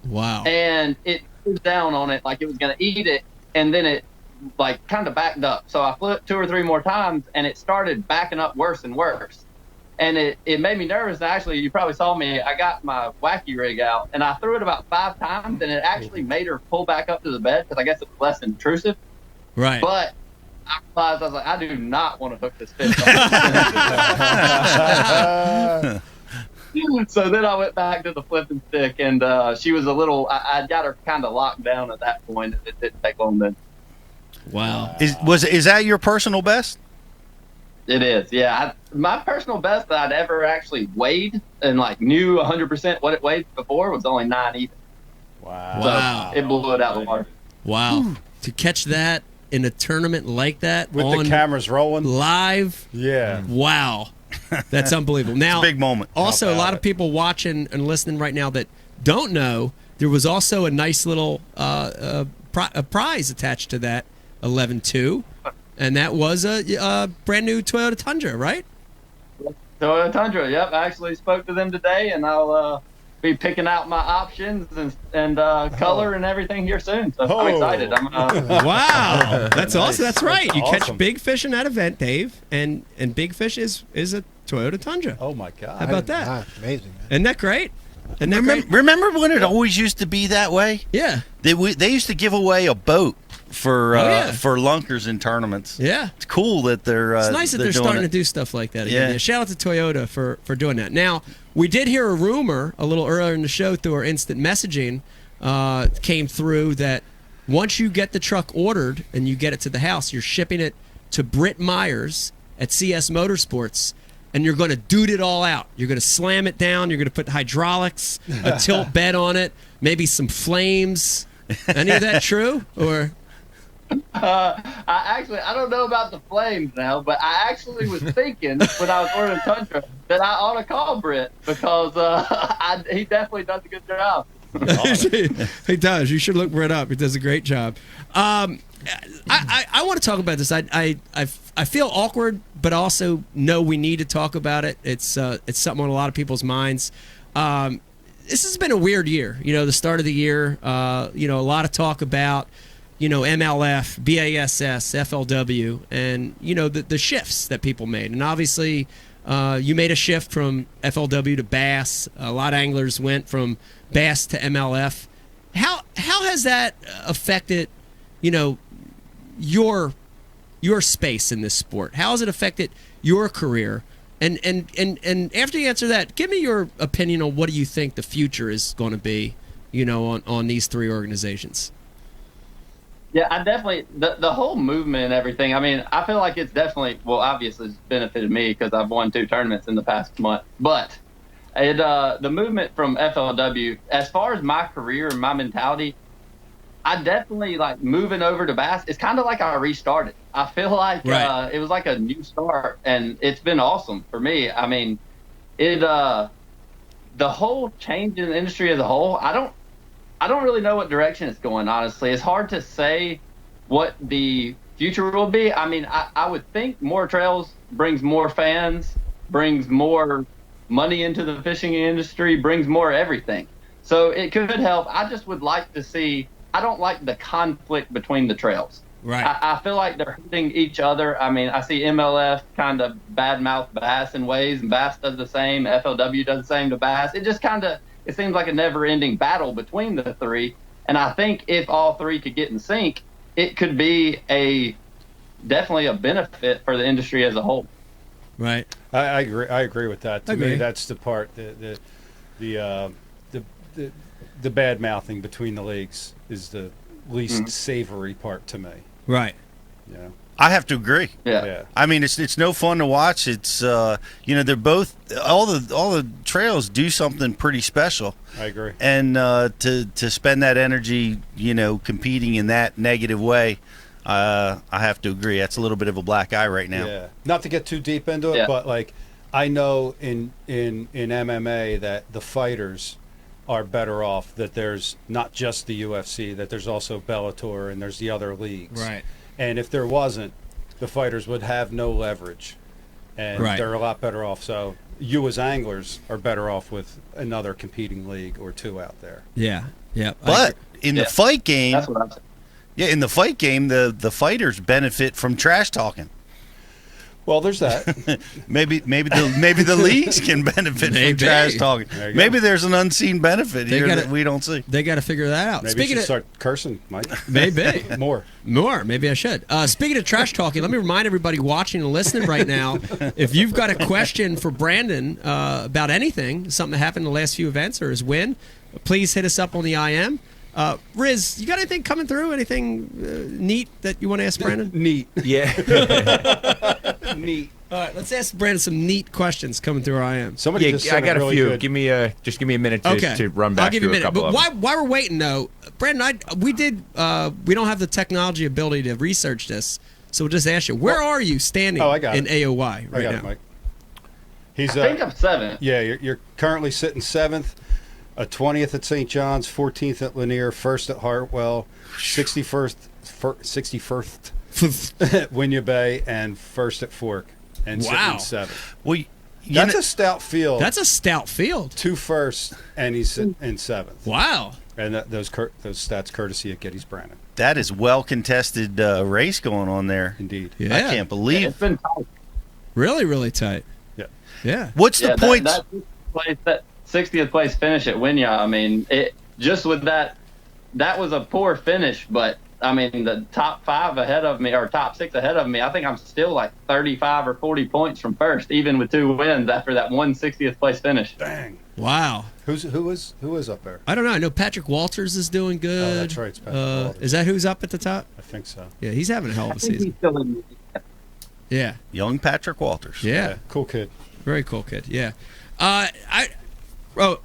Wow. And it was down on it like it was going to eat it, and then it like kind of backed up. So I flipped 2 or 3 more times, and it started backing up worse and worse. And it made me nervous. Actually, you probably saw me. I got my wacky rig out, and I threw it about 5 times, and it actually made her pull back up to the bed because I guess it was less intrusive. Right. But I realized, I was like, I do not want to hook this fish on. So then I went back to the flipping stick, and she was a little, I got her kind of locked down at that point. It didn't take long then. Wow. Is that your personal best? It is, yeah. My personal best that I'd ever actually weighed and like knew 100% what it weighed before was only 9 even. Wow. So it blew it out of the water. Wow. To catch that in a tournament like that With on the cameras rolling live. Yeah. Wow. That's unbelievable. Now, big moment. Also, a lot of people watching and listening right now that don't know, there was also a nice little a prize attached to that 11-2, and that was a brand new Toyota Tundra, right? Toyota Tundra, yep. I actually spoke to them today, and I'll be picking out my options and color and everything here soon. So I'm excited. Wow, that's awesome. That's right. You awesome. catch big fish in that event, Dave, and big fish is a Toyota Tundra. Oh my God! How about that? Ah, amazing, man. Isn't that great? Isn't that great? Remember when it always used to be that way? Yeah. They used to give away a boat for yeah. for lunkers in tournaments. Yeah. It's cool that they're. It's nice that they're doing starting it. to do stuff like that again. Yeah. Yeah, shout out to Toyota for doing that. Now, we did hear a rumor a little earlier in the show through our instant messaging came through that once you get the truck ordered and you get it to the house, you're shipping it to Britt Myers at CS Motorsports, and you're going to dude it all out. You're going to slam it down. You're going to put hydraulics, a tilt bed on it, maybe some flames. Any of that true? Or I don't know about the flames now, but I actually was thinking when I was ordering Tundra that I ought to call Britt because he definitely does a good job. He does. You should look Britt up. He does a great job. I want to talk about this. I feel awkward, but also know we need to talk about it. It's something on a lot of people's minds. This has been a weird year. You know, the start of the year. A lot of talk about MLF, BASS, FLW, and the shifts that people made. And obviously, you made a shift from FLW to bass. A lot of anglers went from bass to MLF. How has that affected your space in this sport? How has it affected your career? And after you answer that, give me your opinion on what do you think the future is going to be, on these three organizations. Yeah, I definitely the whole movement and everything. I mean, I feel like it's definitely obviously it's benefited me because I've won 2 tournaments in the past month. But the movement from FLW, as far as my career and my mentality, I definitely like moving over to bass. It's kind of like I restarted. I feel like it was like a new start, and it's been awesome for me. I mean, the whole change in the industry as a whole. I don't really know what direction it's going, honestly. It's hard to say what the future will be. I mean, I would think more trails brings more fans, brings more money into the fishing industry, brings more everything. So it could help. I just would like to see – I don't like the conflict between the trails. Right. I feel like they're hurting each other. I mean, I see MLF kind of badmouth bass in ways, and bass does the same. FLW does the same to bass. It just kind of – it seems like a never-ending battle between the three. And I think if all three could get in sync, it could be definitely a benefit for the industry as a whole. Right. I agree with that. To Okay. me, that's the part the bad mouthing between the leagues is the least savory part to me. Right. Yeah. I have to agree. Yeah. I mean, it's no fun to watch. It's they're both all the trails do something pretty special. I agree. And to spend that energy, competing in that negative way, I have to agree. That's a little bit of a black eye right now. Yeah. Not to get too deep into it, but like I know in MMA that the fighters are better off. That there's not just the UFC. That there's also Bellator and there's the other leagues. Right. And if there wasn't, the fighters would have no leverage, and they're a lot better off. So you as anglers are better off with another competing league or two out there. Yeah. Yeah. But in the fight game, That's what I'm saying. Yeah, in the fight game, the fighters benefit from trash talking. Well, there's that. maybe the leagues can benefit from trash talking. Maybe there's an unseen benefit here that we don't see. They got to figure that out. Maybe you should start cursing, Mike. Maybe more. Maybe I should. Speaking of trash talking, let me remind everybody watching and listening right now: if you've got a question for Brandon about anything, something that happened in the last few events or his win, please hit us up on the IM. Riz, you got anything coming through? Anything neat that you want to ask Brandon? Neat. Yeah. Neat. All right, let's ask Brandon some neat questions coming through our IM. Somebody just I got a really few. Good. Give me a minute to run back. I'll give you a minute. Couple But of them. while we're waiting, though, Brandon, we don't have the technology ability to research this, so we'll just ask you, where are you standing in AOY right I got now? it, Mike. He's, I think I'm 7th. Yeah, you're currently sitting 7th, 20th at St. John's, 14th at Lanier, 1st at Hartwell, 61st at Winya Bay, and 1st at Fork, and sitting in 7th. Well, that's a stout field. That's a stout field. 2 firsts, and he's in 7th. Wow. And those stats courtesy of Geddes Brandon. That is well contested race going on there. Indeed. Yeah. I can't believe It's been tight. Really, really tight. Yeah. Yeah. What's the points? That 60th place finish at Winya, I mean, it just with that was a poor finish, but I mean, the top 5 ahead of me, or top 6 ahead of me, I think I'm still like 35 or 40 points from first, even with 2 wins after that 60th place finish. Dang. Wow. Who is up there? I don't know. I know Patrick Walters is doing good. Oh, that's right. It's Patrick Walters. Is that who's up at the top? I think so. Yeah, he's having a hell of a season. He's still in. Yeah. Young Patrick Walters. Yeah. Cool kid. Very cool kid. Yeah.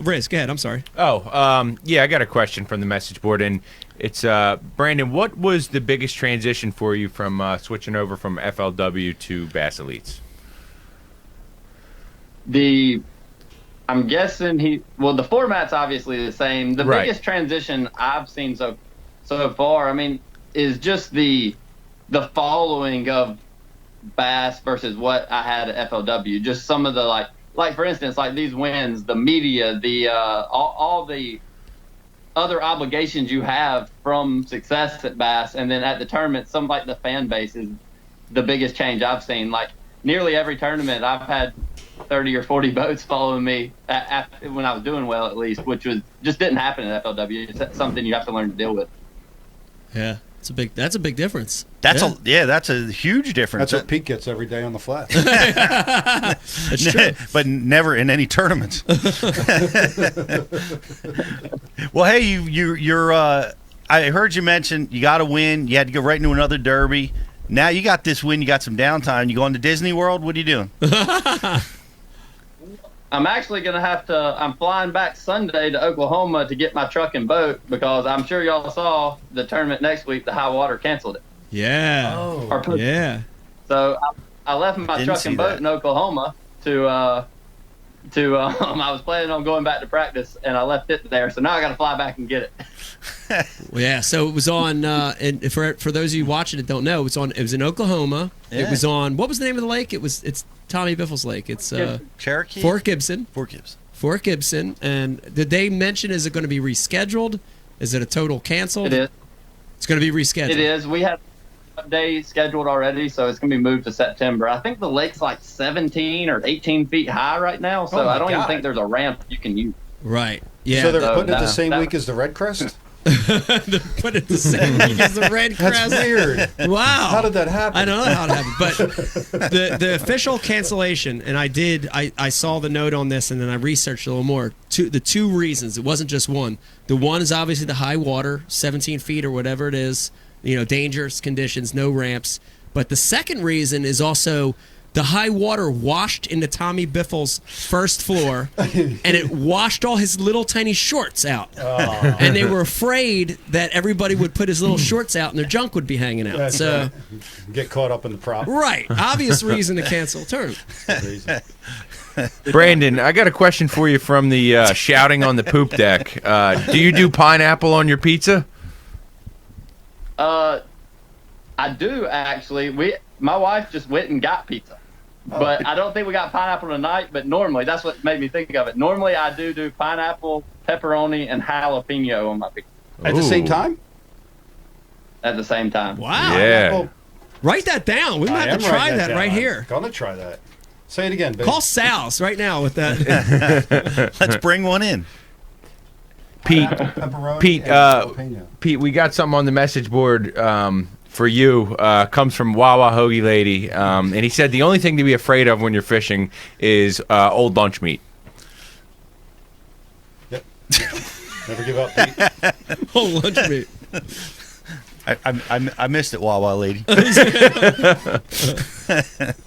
Riz, go ahead. I'm sorry. I got a question from the message board, and it's Brandon. What was the biggest transition for you from switching over from FLW to Bass Elites? I'm guessing the format's obviously the same. The Right. biggest transition I've seen so far, I mean, is just the following of Bass versus what I had at FLW. Just some of the like for instance, like these wins, the media, the all the other obligations you have from success at Bass, and then at the tournament, some like the fan base is the biggest change I've seen. Like nearly every tournament, I've had 30 or 40 boats following me when I was doing well, at least, which just didn't happen at FLW. It's something you have to learn to deal with. Yeah, that's a big difference. That's a huge difference. That's what Pete gets every day on the flat. That's true. But never in any tournaments. Well, hey, you're. I heard you mention you got to win. You had to go right into another derby. Now you got this win. You got some downtime. You going to Disney World? What are you doing? I'm actually going to have to. I'm flying back Sunday to Oklahoma to get my truck and boat because I'm sure y'all saw the tournament next week. The high water canceled it. Yeah. Yeah. So I left my truck and boat in Oklahoma to. I was planning on going back to practice, and I left it there. So now I got to fly back and get it. Well, yeah. So it was on. And for those of you watching that don't know, it was in Oklahoma. Yeah. It was on. What was the name of the lake? It's Tommy Biffle's lake. It's Cherokee. Fort Gibson. Fort Gibson. And did they mention, is it going to be rescheduled? Is it a total canceled? It is. It's going to be rescheduled. It is. We have a day scheduled already, so it's going to be moved to September. I think the lake's like 17 or 18 feet high right now, so I don't even think there's a ramp you can use. Right. Yeah. So they're putting it the same week as the Red Crest? They put it the same week as the Red Crest. That's weird. Wow. How did that happen? I don't know how it happened, but the official cancellation, and I saw the note on this, and then I researched a little more. The two reasons, it wasn't just one. The one is obviously the high water, 17 feet or whatever it is, dangerous conditions, no ramps. But the second reason is also the high water washed into Tommy Biffle's first floor, and it washed all his little tiny shorts out. Oh. And they were afraid that everybody would put his little shorts out and their junk would be hanging out. That's So, right. Get caught up in the prop. right, obvious reason to cancel a tournament. Brandon, I got a question for you from the shouting on the poop deck. Do you do pineapple on your pizza? I do actually. My wife just went and got pizza, but I don't think we got pineapple tonight. But normally, that's what made me think of it. Normally, I do pineapple, pepperoni, and jalapeno on my pizza At the same time? at the same time. Wow. Yeah. Write that down. We might have to try that right here. Gonna try that. Say it again, baby. Call Sal's right now with that. Let's bring one in. Pete, Pepperoni Pete, and jalapeno. Pete, we got something on the message board for you. Comes from Wawa Hoagie Lady, and he said the only thing to be afraid of when you're fishing is old lunch meat. Yep. Never give up, Pete. Old lunch meat. I missed it, Wawa Lady.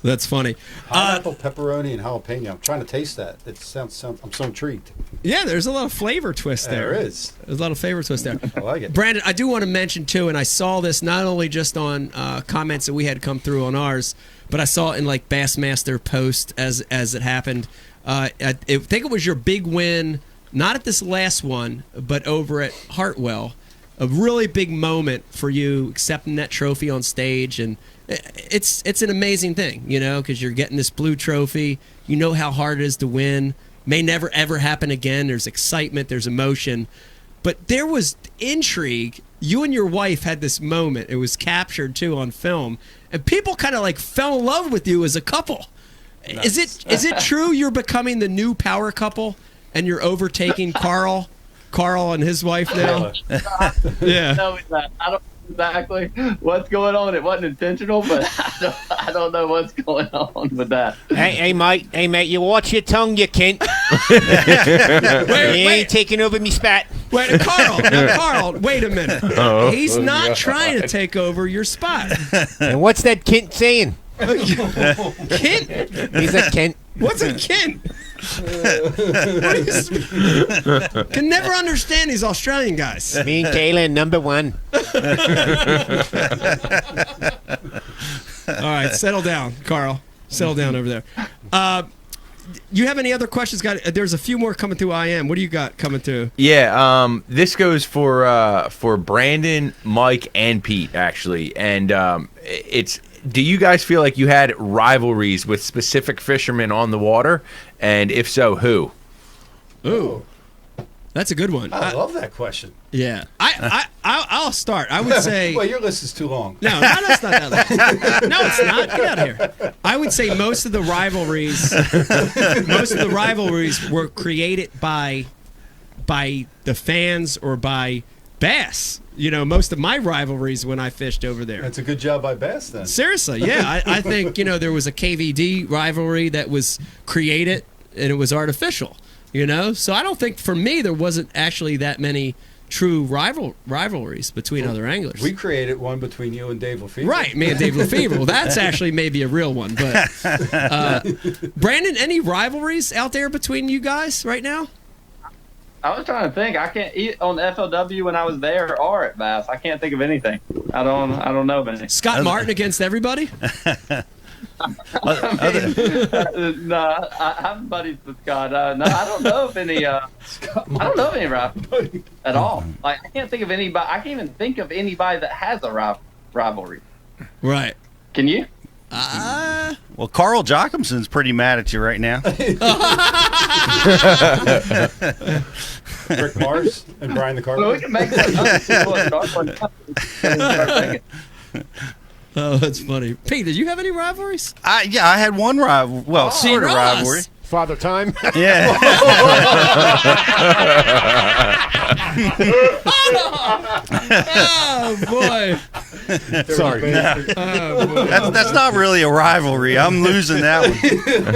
That's funny. Pineapple, pepperoni, and jalapeno. I'm trying to taste that. It sounds. I'm so intrigued. Yeah, there's a lot of flavor twist there. There is. There's a lot of flavor twist there. I like it. Brandon, I do want to mention too, and I saw this not only just on comments that we had come through on ours, but I saw it in like Bassmaster post as it happened. I think it was your big win, not at this last one, but over at Hartwell. A really big moment for you accepting that trophy on stage, and it's an amazing thing, you know, because you're getting this blue trophy. You know how hard it is to win. May never ever happen again. There's excitement, there's emotion, but there was intrigue. You and your wife had this moment. It was captured too on film, and people kind of like fell in love with you as a couple. Nice. Is it true you're becoming the new power couple, and you're overtaking Carl and his wife now? Yeah. Tell me that. I don't know exactly what's going on. It wasn't intentional, but I don't know what's going on with that. Hey, mate, you watch your tongue, you can't. Wait. ain't taking over me spat. Wait, Carl, wait a minute. Oh, He's not God. trying to take over your spot. And what's that Kent saying? Kent? He's a Kent. What's a Kent? Can never understand these Australian guys. Me and Kaylin, number one. All right, settle down, Carl. Settle down over there. You have any other questions? There's a few more coming through IM. What do you got coming through? Yeah, this goes for Brandon, Mike, and Pete actually, and it's. Do you guys feel like you had rivalries with specific fishermen on the water, and if so, who? Ooh, that's a good one. I love that question. Yeah, I'll start. I would say. Well, your list is too long. No, that's not that long. No, it's not. Get out of here. I would say most of the rivalries were created by the fans or by Bass. You know, most of my rivalries when I fished over there. That's a good job by Bass, then. Seriously, yeah. I think, you know, there was a KVD rivalry that was created and it was artificial, you know? So I don't think, for me, there wasn't actually that many true rivalries between other anglers. We created one between you and Dave Lefevre. Right, me and Dave Lefevre. Well, that's actually maybe a real one. But Brandon, any rivalries out there between you guys right now? I was trying to think. I can't eat on FLW when I was there or at Bass. I can't think of anything. I don't know of any. Scott Martin against everybody? No, I'm buddies with Scott. No, I don't know of any. I don't know of any rivalry at all. Like I can't think of anybody. I can't even think of anybody that has a rivalry. Right. Can you? Well, Carl Jocumson's pretty mad at you right now. Rick Mars and Brian the Carpenter. Well, we can make that. Oh, that's funny. Pete, did you have any rivalries? Yeah, I had one rival. Well, sort of Ross. rivalry. Father Time. Yeah. Oh boy. Sorry. Oh, boy. That's not really a rivalry. I'm losing that one.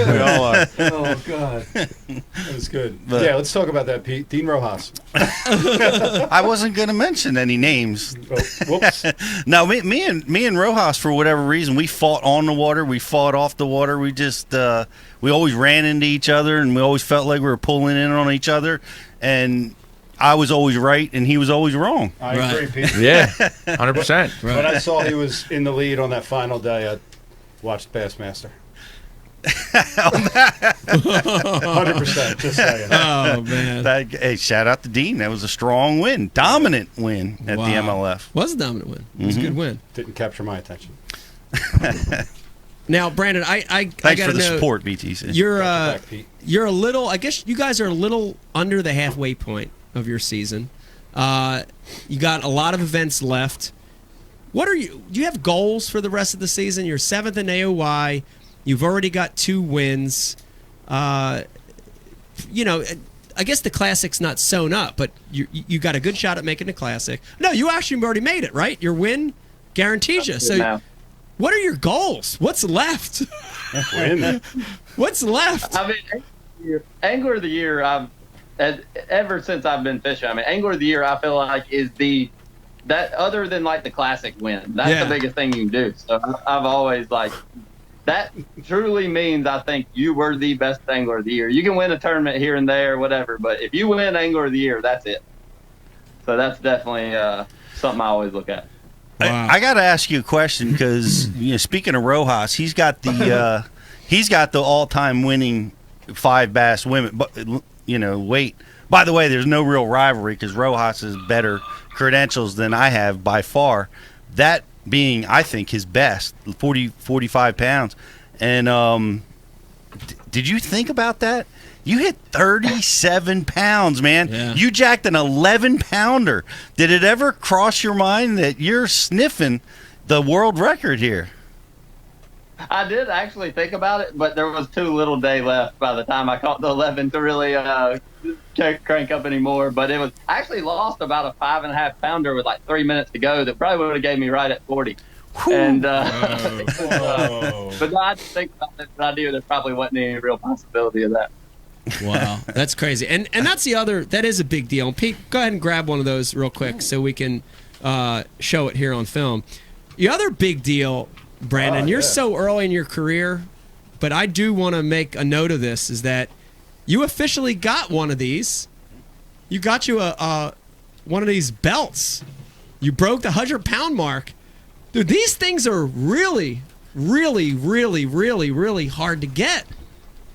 We all are. Oh, God. That was good. But- yeah, let's talk about that, Pete. Dean Rojas. I wasn't going to mention any names. Oh, whoops. No, me and Rojas, for whatever reason, we fought on the water. We fought off the water. We just we always ran into each other, and we always felt like we were pulling in on each other. And I was always right, and he was always wrong. I agree, Pete. Yeah, 100%. When I saw he was in the lead on that final day, I watched Bassmaster. 100%, just saying. Oh, man. Hey, shout out to Dean. That was a strong win. Dominant win at the MLF. Was a dominant win. It was a good win. Didn't capture my attention. Now, Brandon, I Thanks gotta for the know, support, BTC. You're a little, I guess you guys are a little under the halfway point of your season. You got a lot of events left. What are you? Do you have goals for the rest of the season? You're 7th in AOY. You've already got 2 wins. You know, I guess the Classic's not sewn up, but you got a good shot at making the Classic. No, you actually already made it, right? Your win guarantees you. So, what are your goals? What's left? Win. What's left? I mean, Angler of the Year, ever since I've been fishing, I mean, Angler of the Year, I feel like is that other than like the Classic win, that's the biggest thing you can do. So I've always like, that truly means I think you were the best Angler of the Year. You can win a tournament here and there, whatever, but if you win Angler of the Year, that's it. So that's definitely something I always look at. Wow. I got to ask you a question because speaking of Rojas, he's got the all-time winning 5 bass women. But wait. By the way, there's no real rivalry because Rojas has better credentials than I have by far. That being, I think, his best, 45 pounds. And did you think about that? You hit 37 pounds, man. Yeah. You jacked an 11-pounder. Did it ever cross your mind that you're sniffing the world record here? I did actually think about it, but there was too little day left by the time I caught the 11 to really crank up anymore. But I actually lost about a 5.5 pounder with like 3 minutes to go. That probably would have gave me right at 40. Whew. And but I just think about it, and I knew there probably wasn't any real possibility of that. Wow, that's crazy. And that's that is a big deal. And Pete, go ahead and grab one of those real quick so we can show it here on film. The other big deal, Brandon, you're so early in your career, but I do want to make a note of this, is that you officially got one of these. You got you one of these belts. You broke the 100-pound mark. Dude, these things are really, really, really, really, really hard to get.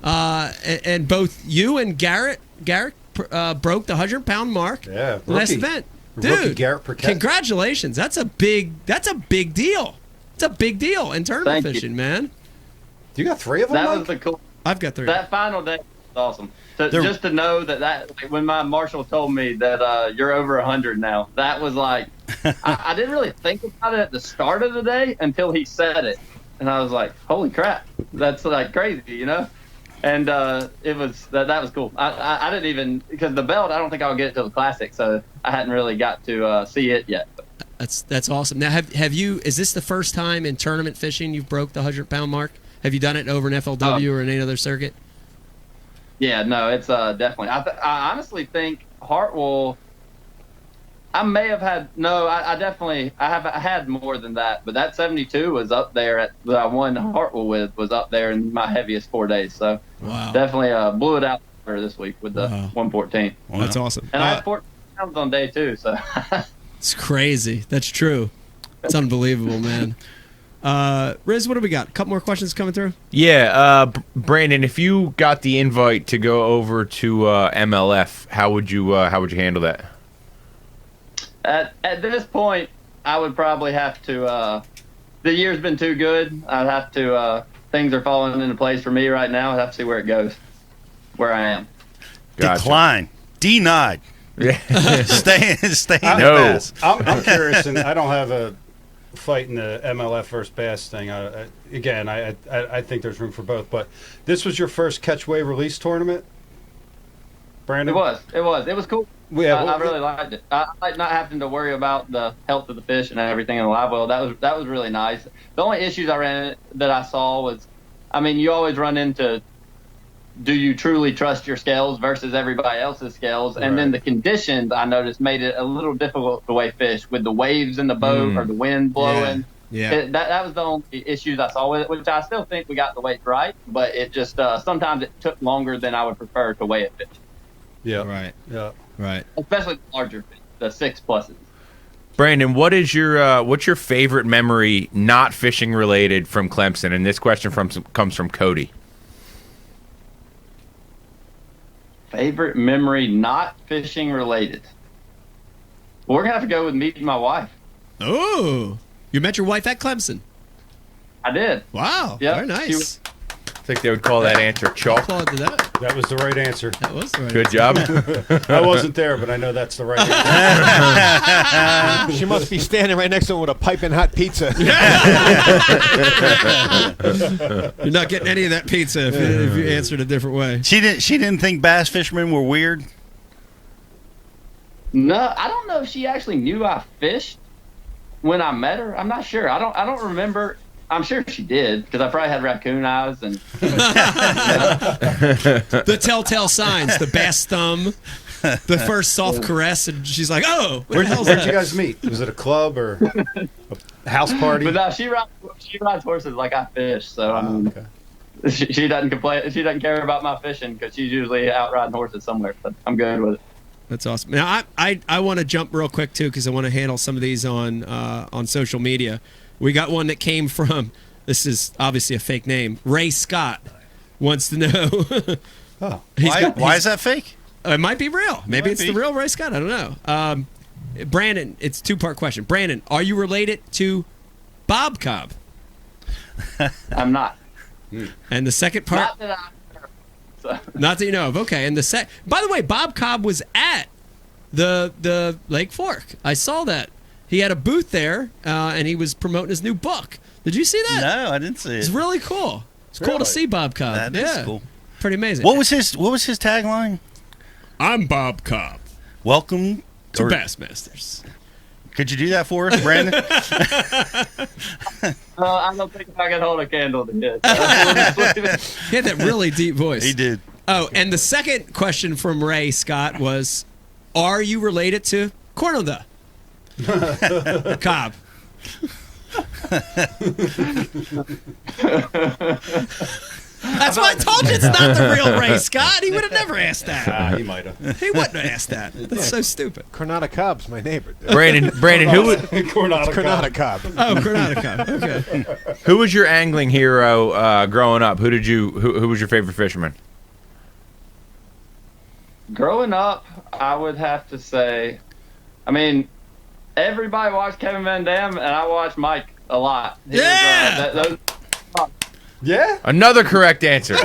And both you and Garrett broke the 100-pound mark last event. Dude, congratulations. That's a big deal. It's a big deal in tournament fishing, man. You got 3 of them? That was the cool. I've got 3. That final day was awesome. Just to know that like, when my marshal told me that you're over 100 now, that was like, I didn't really think about it at the start of the day until he said it. And I was like, holy crap, that's like crazy, And it was that was cool. I didn't even, because the belt, I don't think I'll get it till the Classic, so I hadn't really got to see it yet. That's awesome. Now, have you? Is this the first time in tournament fishing you've broke the 100-pound mark? Have you done it over an FLW or any other circuit? Yeah, no, it's definitely. I honestly think Hartwell. I may have had I definitely have had more than that, but that 72 was up there that I won Hartwell with, was up there in my heaviest 4 days. So definitely blew it out for this week with the 114. Well, that's awesome. And I had 14 pounds on day 2, so it's crazy. That's true. It's unbelievable, man. Riz, what do we got? A couple more questions coming through? Yeah, Brandon, if you got the invite to go over to MLF, how would you handle that? At this point, I would probably have to. The year's been too good. I'd have to. Things are falling into place for me right now. I'd have to see where it goes, where I am. Gotcha. Decline. Denied. Stay. No. I'm curious, and I don't have a fight in the MLF versus Bass thing. I think there's room for both. But this was your first catch, weigh, release tournament, Brandon? It was cool. Yeah, I really liked it. I like not having to worry about the health of the fish and everything in the live well. That was really nice. The only issues that I saw was, you always run into, do you truly trust your scales versus everybody else's scales? And then the conditions, I noticed, made it a little difficult to weigh fish with the waves in the boat or the wind blowing. Yeah. That was the only issues I saw with it, which I still think we got the weight right, but it just sometimes it took longer than I would prefer to weigh a fish. Yeah. Right. Yeah. Right. Especially the larger fish, the 6+. Brandon, what's your favorite memory not fishing related from Clemson? And this question comes from Cody. Favorite memory not fishing related. Well, we're gonna have to go with meeting my wife. Oh, you met your wife at Clemson? I did. Wow. Yep. Very nice. think they would call that answer chalk. Applaud to that. That was the right answer. That was the right Good answer. job. I wasn't there, but I know that's the right answer. She must be standing right next to him with a piping hot pizza. You're not getting any of that pizza if you answered a different way. She didn't think bass fishermen were weird. No, I don't know if she actually knew I fished when I met her. I'm not sure. I don't remember. I'm sure she did because I probably had raccoon eyes and The telltale signs, the bass thumb, the first soft caress, and she's like, "Oh, Where'd you guys meet? Was it a club or a house party? But no, she rides horses like I fish, so I mean, she doesn't complain. She doesn't care about my fishing because she's usually out riding horses somewhere. But I'm good with it. That's awesome. Now, I want to jump real quick, too, because I want to handle some of these on social media. We got one that came from, this is obviously a fake name, Ray Scott wants to know. Why is that fake? It might be real. Maybe it's the real Ray Scott. I don't know. Brandon, it's a two-part question. Brandon, are you related to Bob Cobb? I'm not. And the second part? Not that Not that you know of. Okay. And by the way, Bob Cobb was at the Lake Fork. I saw that. He had a booth there, and he was promoting his new book. Did you see that? No, I didn't see it. It's really cool. It's cool to see Bob Cobb. That is cool. Pretty amazing. What was his tagline? I'm Bob Cobb. Welcome to Bassmasters. Could you do that for us, Brandon? I don't think I can hold a candle to it. He had that really deep voice. He did. Oh, and the second question from Ray Scott was, are you related to Cornelda Cobb? That's why I told you it's not the real Ray Scott. He would have never asked that. He might have. He wouldn't have asked that. That's so stupid. Cornada Cobb's my neighbor. Brandon, who would Cornada Cobb? Oh, Cornada Cobb. Okay. Who was your angling hero growing up? Who was your favorite fisherman? Growing up, I would have to say, I mean, everybody watched Kevin Van Dam, and I watched Mike a lot. Yeah. Another correct answer.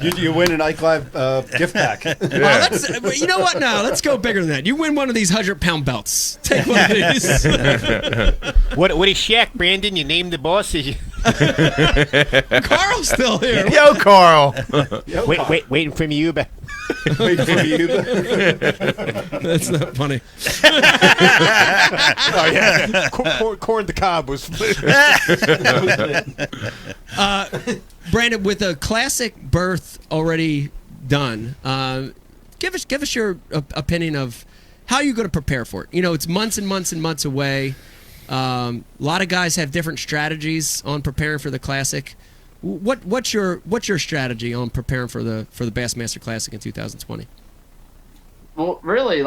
You win an Ike Live gift pack. You know what? No, let's go bigger than that. You win one of these 100-pound belts. Take one of these. What is Shaq, Brandon? You named the boss. Carl's still here. Yo, Carl. Waiting for me, Uber. Waiting for you. That's not funny. Oh yeah, corn the Cobb was. Brandon, with a classic berth already done, give us your opinion of how you're going to prepare for it. You know, it's months and months and months away. A lot of guys have different strategies on preparing for the classic. What's your strategy on preparing for the Bassmaster Classic in 2020? Well, really,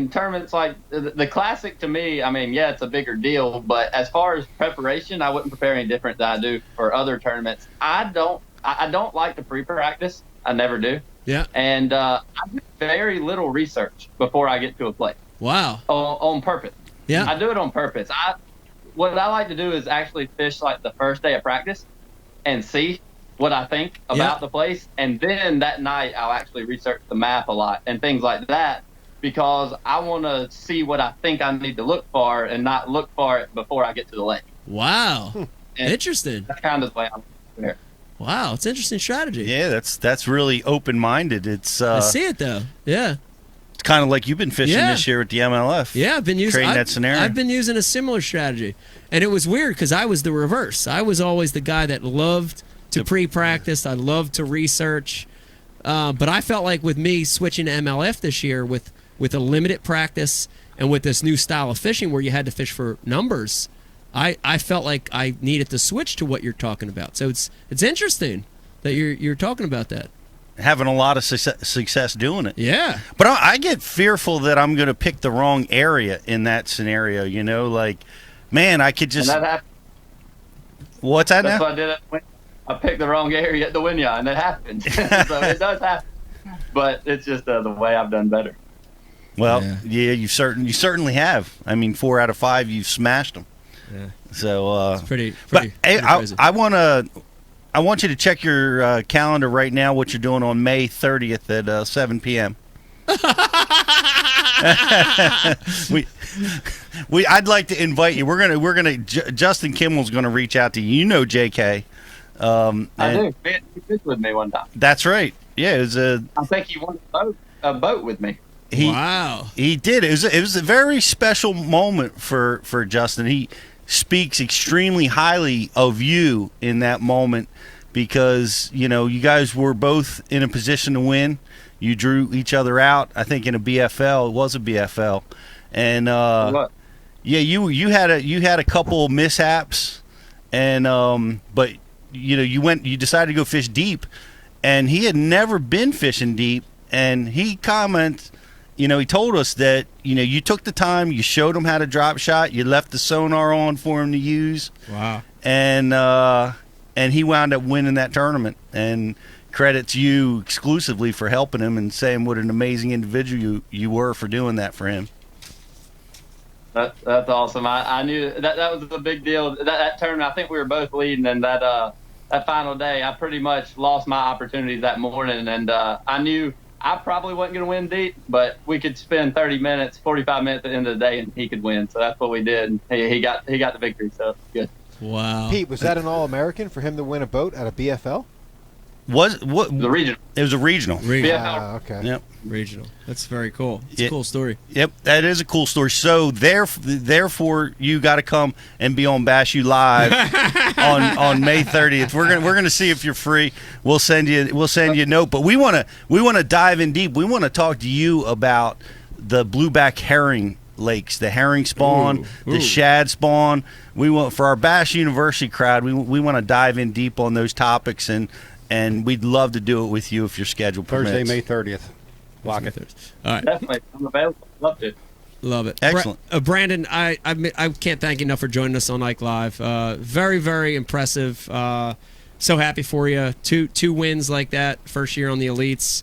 tournaments like the Classic to me, it's a bigger deal. But as far as preparation, I wouldn't prepare any different than I do for other tournaments. I don't like to pre-practice. I never do. Yeah. And I do very little research before I get to a play. Wow. On purpose. Yeah. I do it on purpose. What I like to do is actually fish like the first day of practice and see what I think about the place. And then that night I'll actually research the map a lot and things like that because I want to see what I think I need to look for and not look for it before I get to the lake. Wow. Interesting. That's kind of the way I'm there. Wow, it's an interesting strategy. Yeah, that's really open-minded. It's I see it though. Yeah. It's kind of like you've been fishing this year at the MLF. Yeah, I've been using that scenario. I've been using a similar strategy, and it was weird because I was the reverse. I was always the guy that loved to pre-practice. I loved to research, but I felt like with me switching to MLF this year with a limited practice and with this new style of fishing where you had to fish for numbers, I felt like I needed to switch to what you're talking about. So it's interesting that you're talking about that. Having a lot of success doing it. Yeah. But I get fearful that I'm going to pick the wrong area in that scenario. You know, like, man, I could just. And that happened. What's that That's now? what I did. I picked the wrong area at the Winya, and it happened. So it does happen. But it's just the way I've done better. Well, yeah, you certainly have. 4 out of 5, you've smashed them. Yeah. So it's pretty but hey, crazy. I want to I want you to check your calendar right now. What you're doing on May 30th at 7 p.m. I'd like to invite you. We're gonna. Justin Kimmel's gonna reach out to you. You know, JK. I do. He fished with me one time. That's right. Yeah, it was a. I think he won a boat with me. Wow. He did. It was a very special moment for Justin. He speaks extremely highly of you in that moment because, you know, you guys were both in a position to win. You drew each other out, I think, in a BFL. It was a BFL. And yeah, you had a couple mishaps, and but you decided to go fish deep, and he had never been fishing deep, and he he told us that, you took the time, you showed him how to drop shot, you left the sonar on for him to use. Wow. And he wound up winning that tournament, and credits you exclusively for helping him and saying what an amazing individual you were for doing that for him. That's awesome. I knew that was a big deal. That tournament, I think we were both leading, and that final day, I pretty much lost my opportunities that morning, and I knew I probably wasn't going to win deep, but we could spend 30 minutes, 45 minutes at the end of the day, and he could win. So that's what we did. And he got the victory. So good. Wow. Pete, was that an All-American for him to win a boat at a BFL? The regional. It was a regional. Okay. Yep. Regional. That's very cool. It's a cool story. Yep, that is a cool story. So therefore, you got to come and be on Bass U Live on May 30th. We're gonna see if you're free. We'll send you a note. But we wanna dive in deep. We want to talk to you about the blueback herring lakes, the herring spawn, the shad spawn. We want, for our Bass University crowd, we want to dive in deep on those topics, and we'd love to do it with you if your schedule permits. Thursday, May 30th. Block it. All right. Definitely. I'm available. Love it. Love it. Excellent. Brandon, I can't thank you enough for joining us on Ike Live. Very, very impressive. So happy for you. Two wins like that, first year on the elites.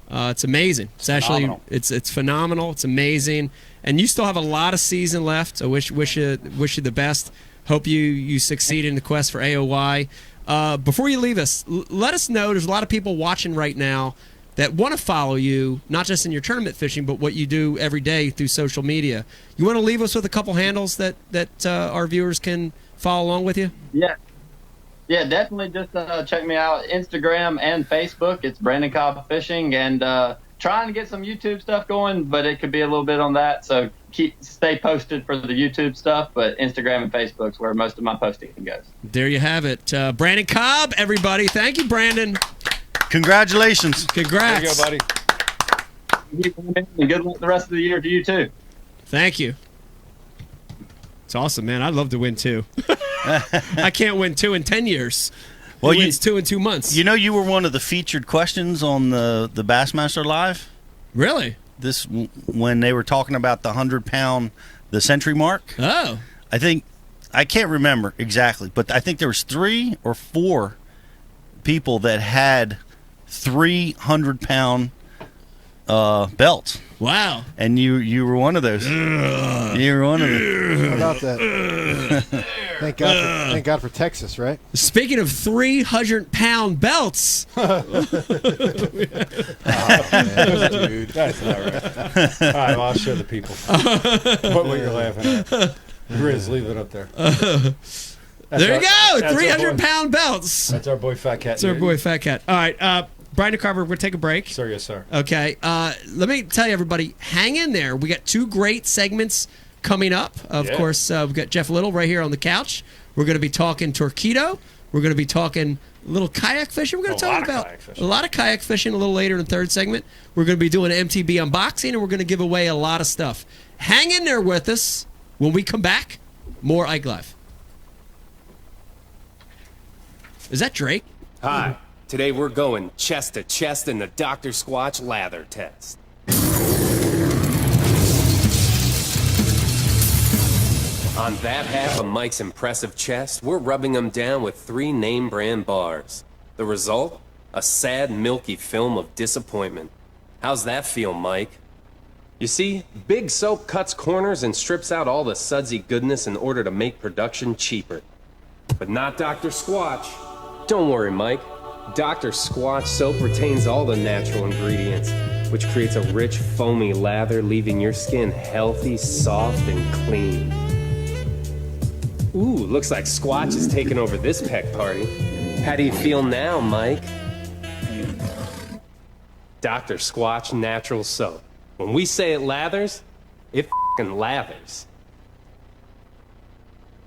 It's amazing. It's actually phenomenal. It's phenomenal. It's amazing. And you still have a lot of season left. I wish you the best. Hope you succeed in the quest for AOY. Before you leave us, let us know. There's a lot of people watching right now that want to follow you, not just in your tournament fishing, but what you do every day through social media. You want to leave us with a couple handles that our viewers can follow along with you? Yeah, definitely. Just check me out, Instagram and Facebook. It's Brandon Cobb Fishing, and trying to get some YouTube stuff going, but it could be a little bit on that. So stay posted for the YouTube stuff, but Instagram and Facebook's where most of my posting goes. There you have it. Brandon Cobb, everybody. Thank you, Brandon. Congratulations. Congrats. There you go, buddy. And good luck the rest of the year to you, too. Thank you. It's awesome, man. I'd love to win, too. I can't win 2 in 10 years. Well, wins 2 in 2 months. You know, you were one of the featured questions on the Bassmaster Live. Really? When they were talking about the 100-pound, the century mark. Oh. I can't remember exactly, but I think there was 3 or 4 people that had 300-pound belts. Wow. And you were one of those. You were one of them. How about that? Thank God for Texas, right? Speaking of 300-pound belts. Oh, dude. That's not right. All right, well, I'll show the people what you're laughing at. Grizz, leave it up there. There you go, 300-pound belts. That's our boy Fat Cat. That's our boy Fat Cat. All right, Brandon Carver, we're going to take a break. Sir, yes, sir. Okay, let me tell you, everybody, hang in there. We got 2 great segments coming up. Of course, we've got Jeff Little right here on the couch. We're going to be talking Torqeedo. We're going to be talking a little kayak fishing. We're going to talk about a lot of kayak fishing a little later in the 3rd segment. We're going to be doing an MTB unboxing, and we're going to give away a lot of stuff. Hang in there with us. When we come back, more Ike Live. Is that Drake? Hi. Today we're going chest to chest in the Dr. Squatch lather test. On that half of Mike's impressive chest, we're rubbing him down with 3 name brand bars. The result? A sad, milky film of disappointment. How's that feel, Mike? You see, Big Soap cuts corners and strips out all the sudsy goodness in order to make production cheaper. But not Dr. Squatch. Don't worry, Mike. Dr. Squatch soap retains all the natural ingredients, which creates a rich, foamy lather, leaving your skin healthy, soft, and clean. Ooh, looks like Squatch is taking over this peck party. How do you feel now, Mike? Dr. Squatch Natural Soap. When we say it lathers, it f***ing lathers.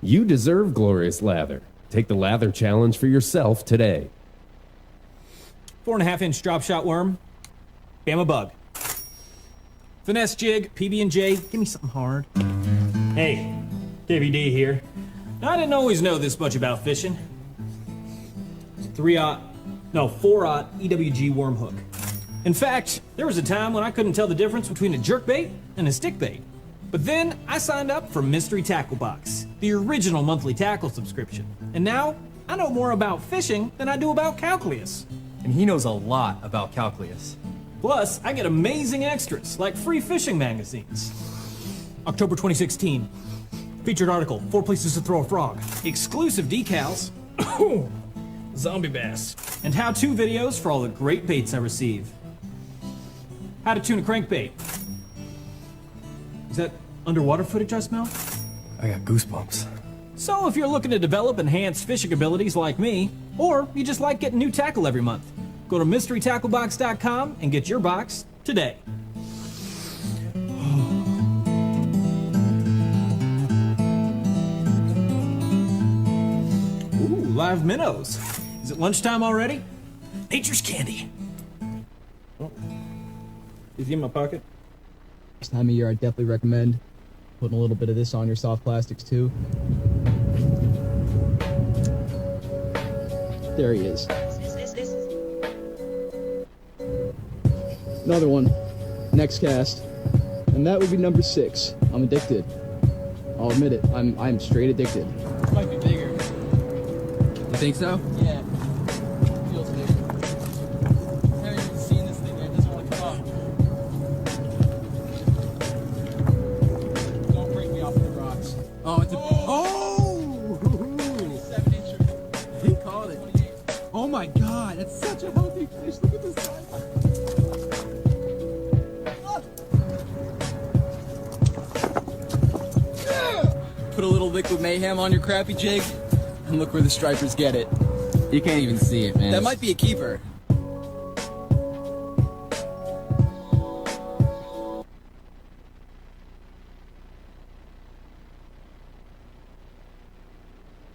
You deserve glorious lather. Take the lather challenge for yourself today. 4.5-inch drop shot worm. Bama bug. Finesse jig, PB&J. Give me something hard. Hey, KVD here. Now, I didn't always know this much about fishing. 4-aught EWG worm hook. In fact, there was a time when I couldn't tell the difference between a jerkbait and a stickbait. But then I signed up for Mystery Tackle Box, the original monthly tackle subscription. And now I know more about fishing than I do about calculus. And he knows a lot about calculus. Plus, I get amazing extras like free fishing magazines. October 2016. Featured article, 4 places to throw a frog. Exclusive decals. Zombie bass. And how-to videos for all the great baits I receive. How to tune a crankbait. Is that underwater footage I smell? I got goosebumps. So if you're looking to develop enhanced fishing abilities like me, or you just like getting new tackle every month, go to mysterytacklebox.com and get your box today. Ooh, live minnows. Is it lunchtime already? Nature's candy. Oh. Is he in my pocket? This time of year, I definitely recommend putting a little bit of this on your soft plastics too. There he is. Another one. Next cast. And that would be number 6. I'm addicted. I'll admit it. I'm straight addicted. This might be bigger. You think so? Yeah. Feels bigger. I haven't even seen this thing yet. It doesn't want to come up. Don't break me off the rocks. Oh, it's a... Oh! 27-incher. He caught it. Oh my god, that's such a healthy fish. Look at this size. Put a little liquid mayhem on your crappie jig, and look where the stripers get it. You can't even see it, man. That might be a keeper.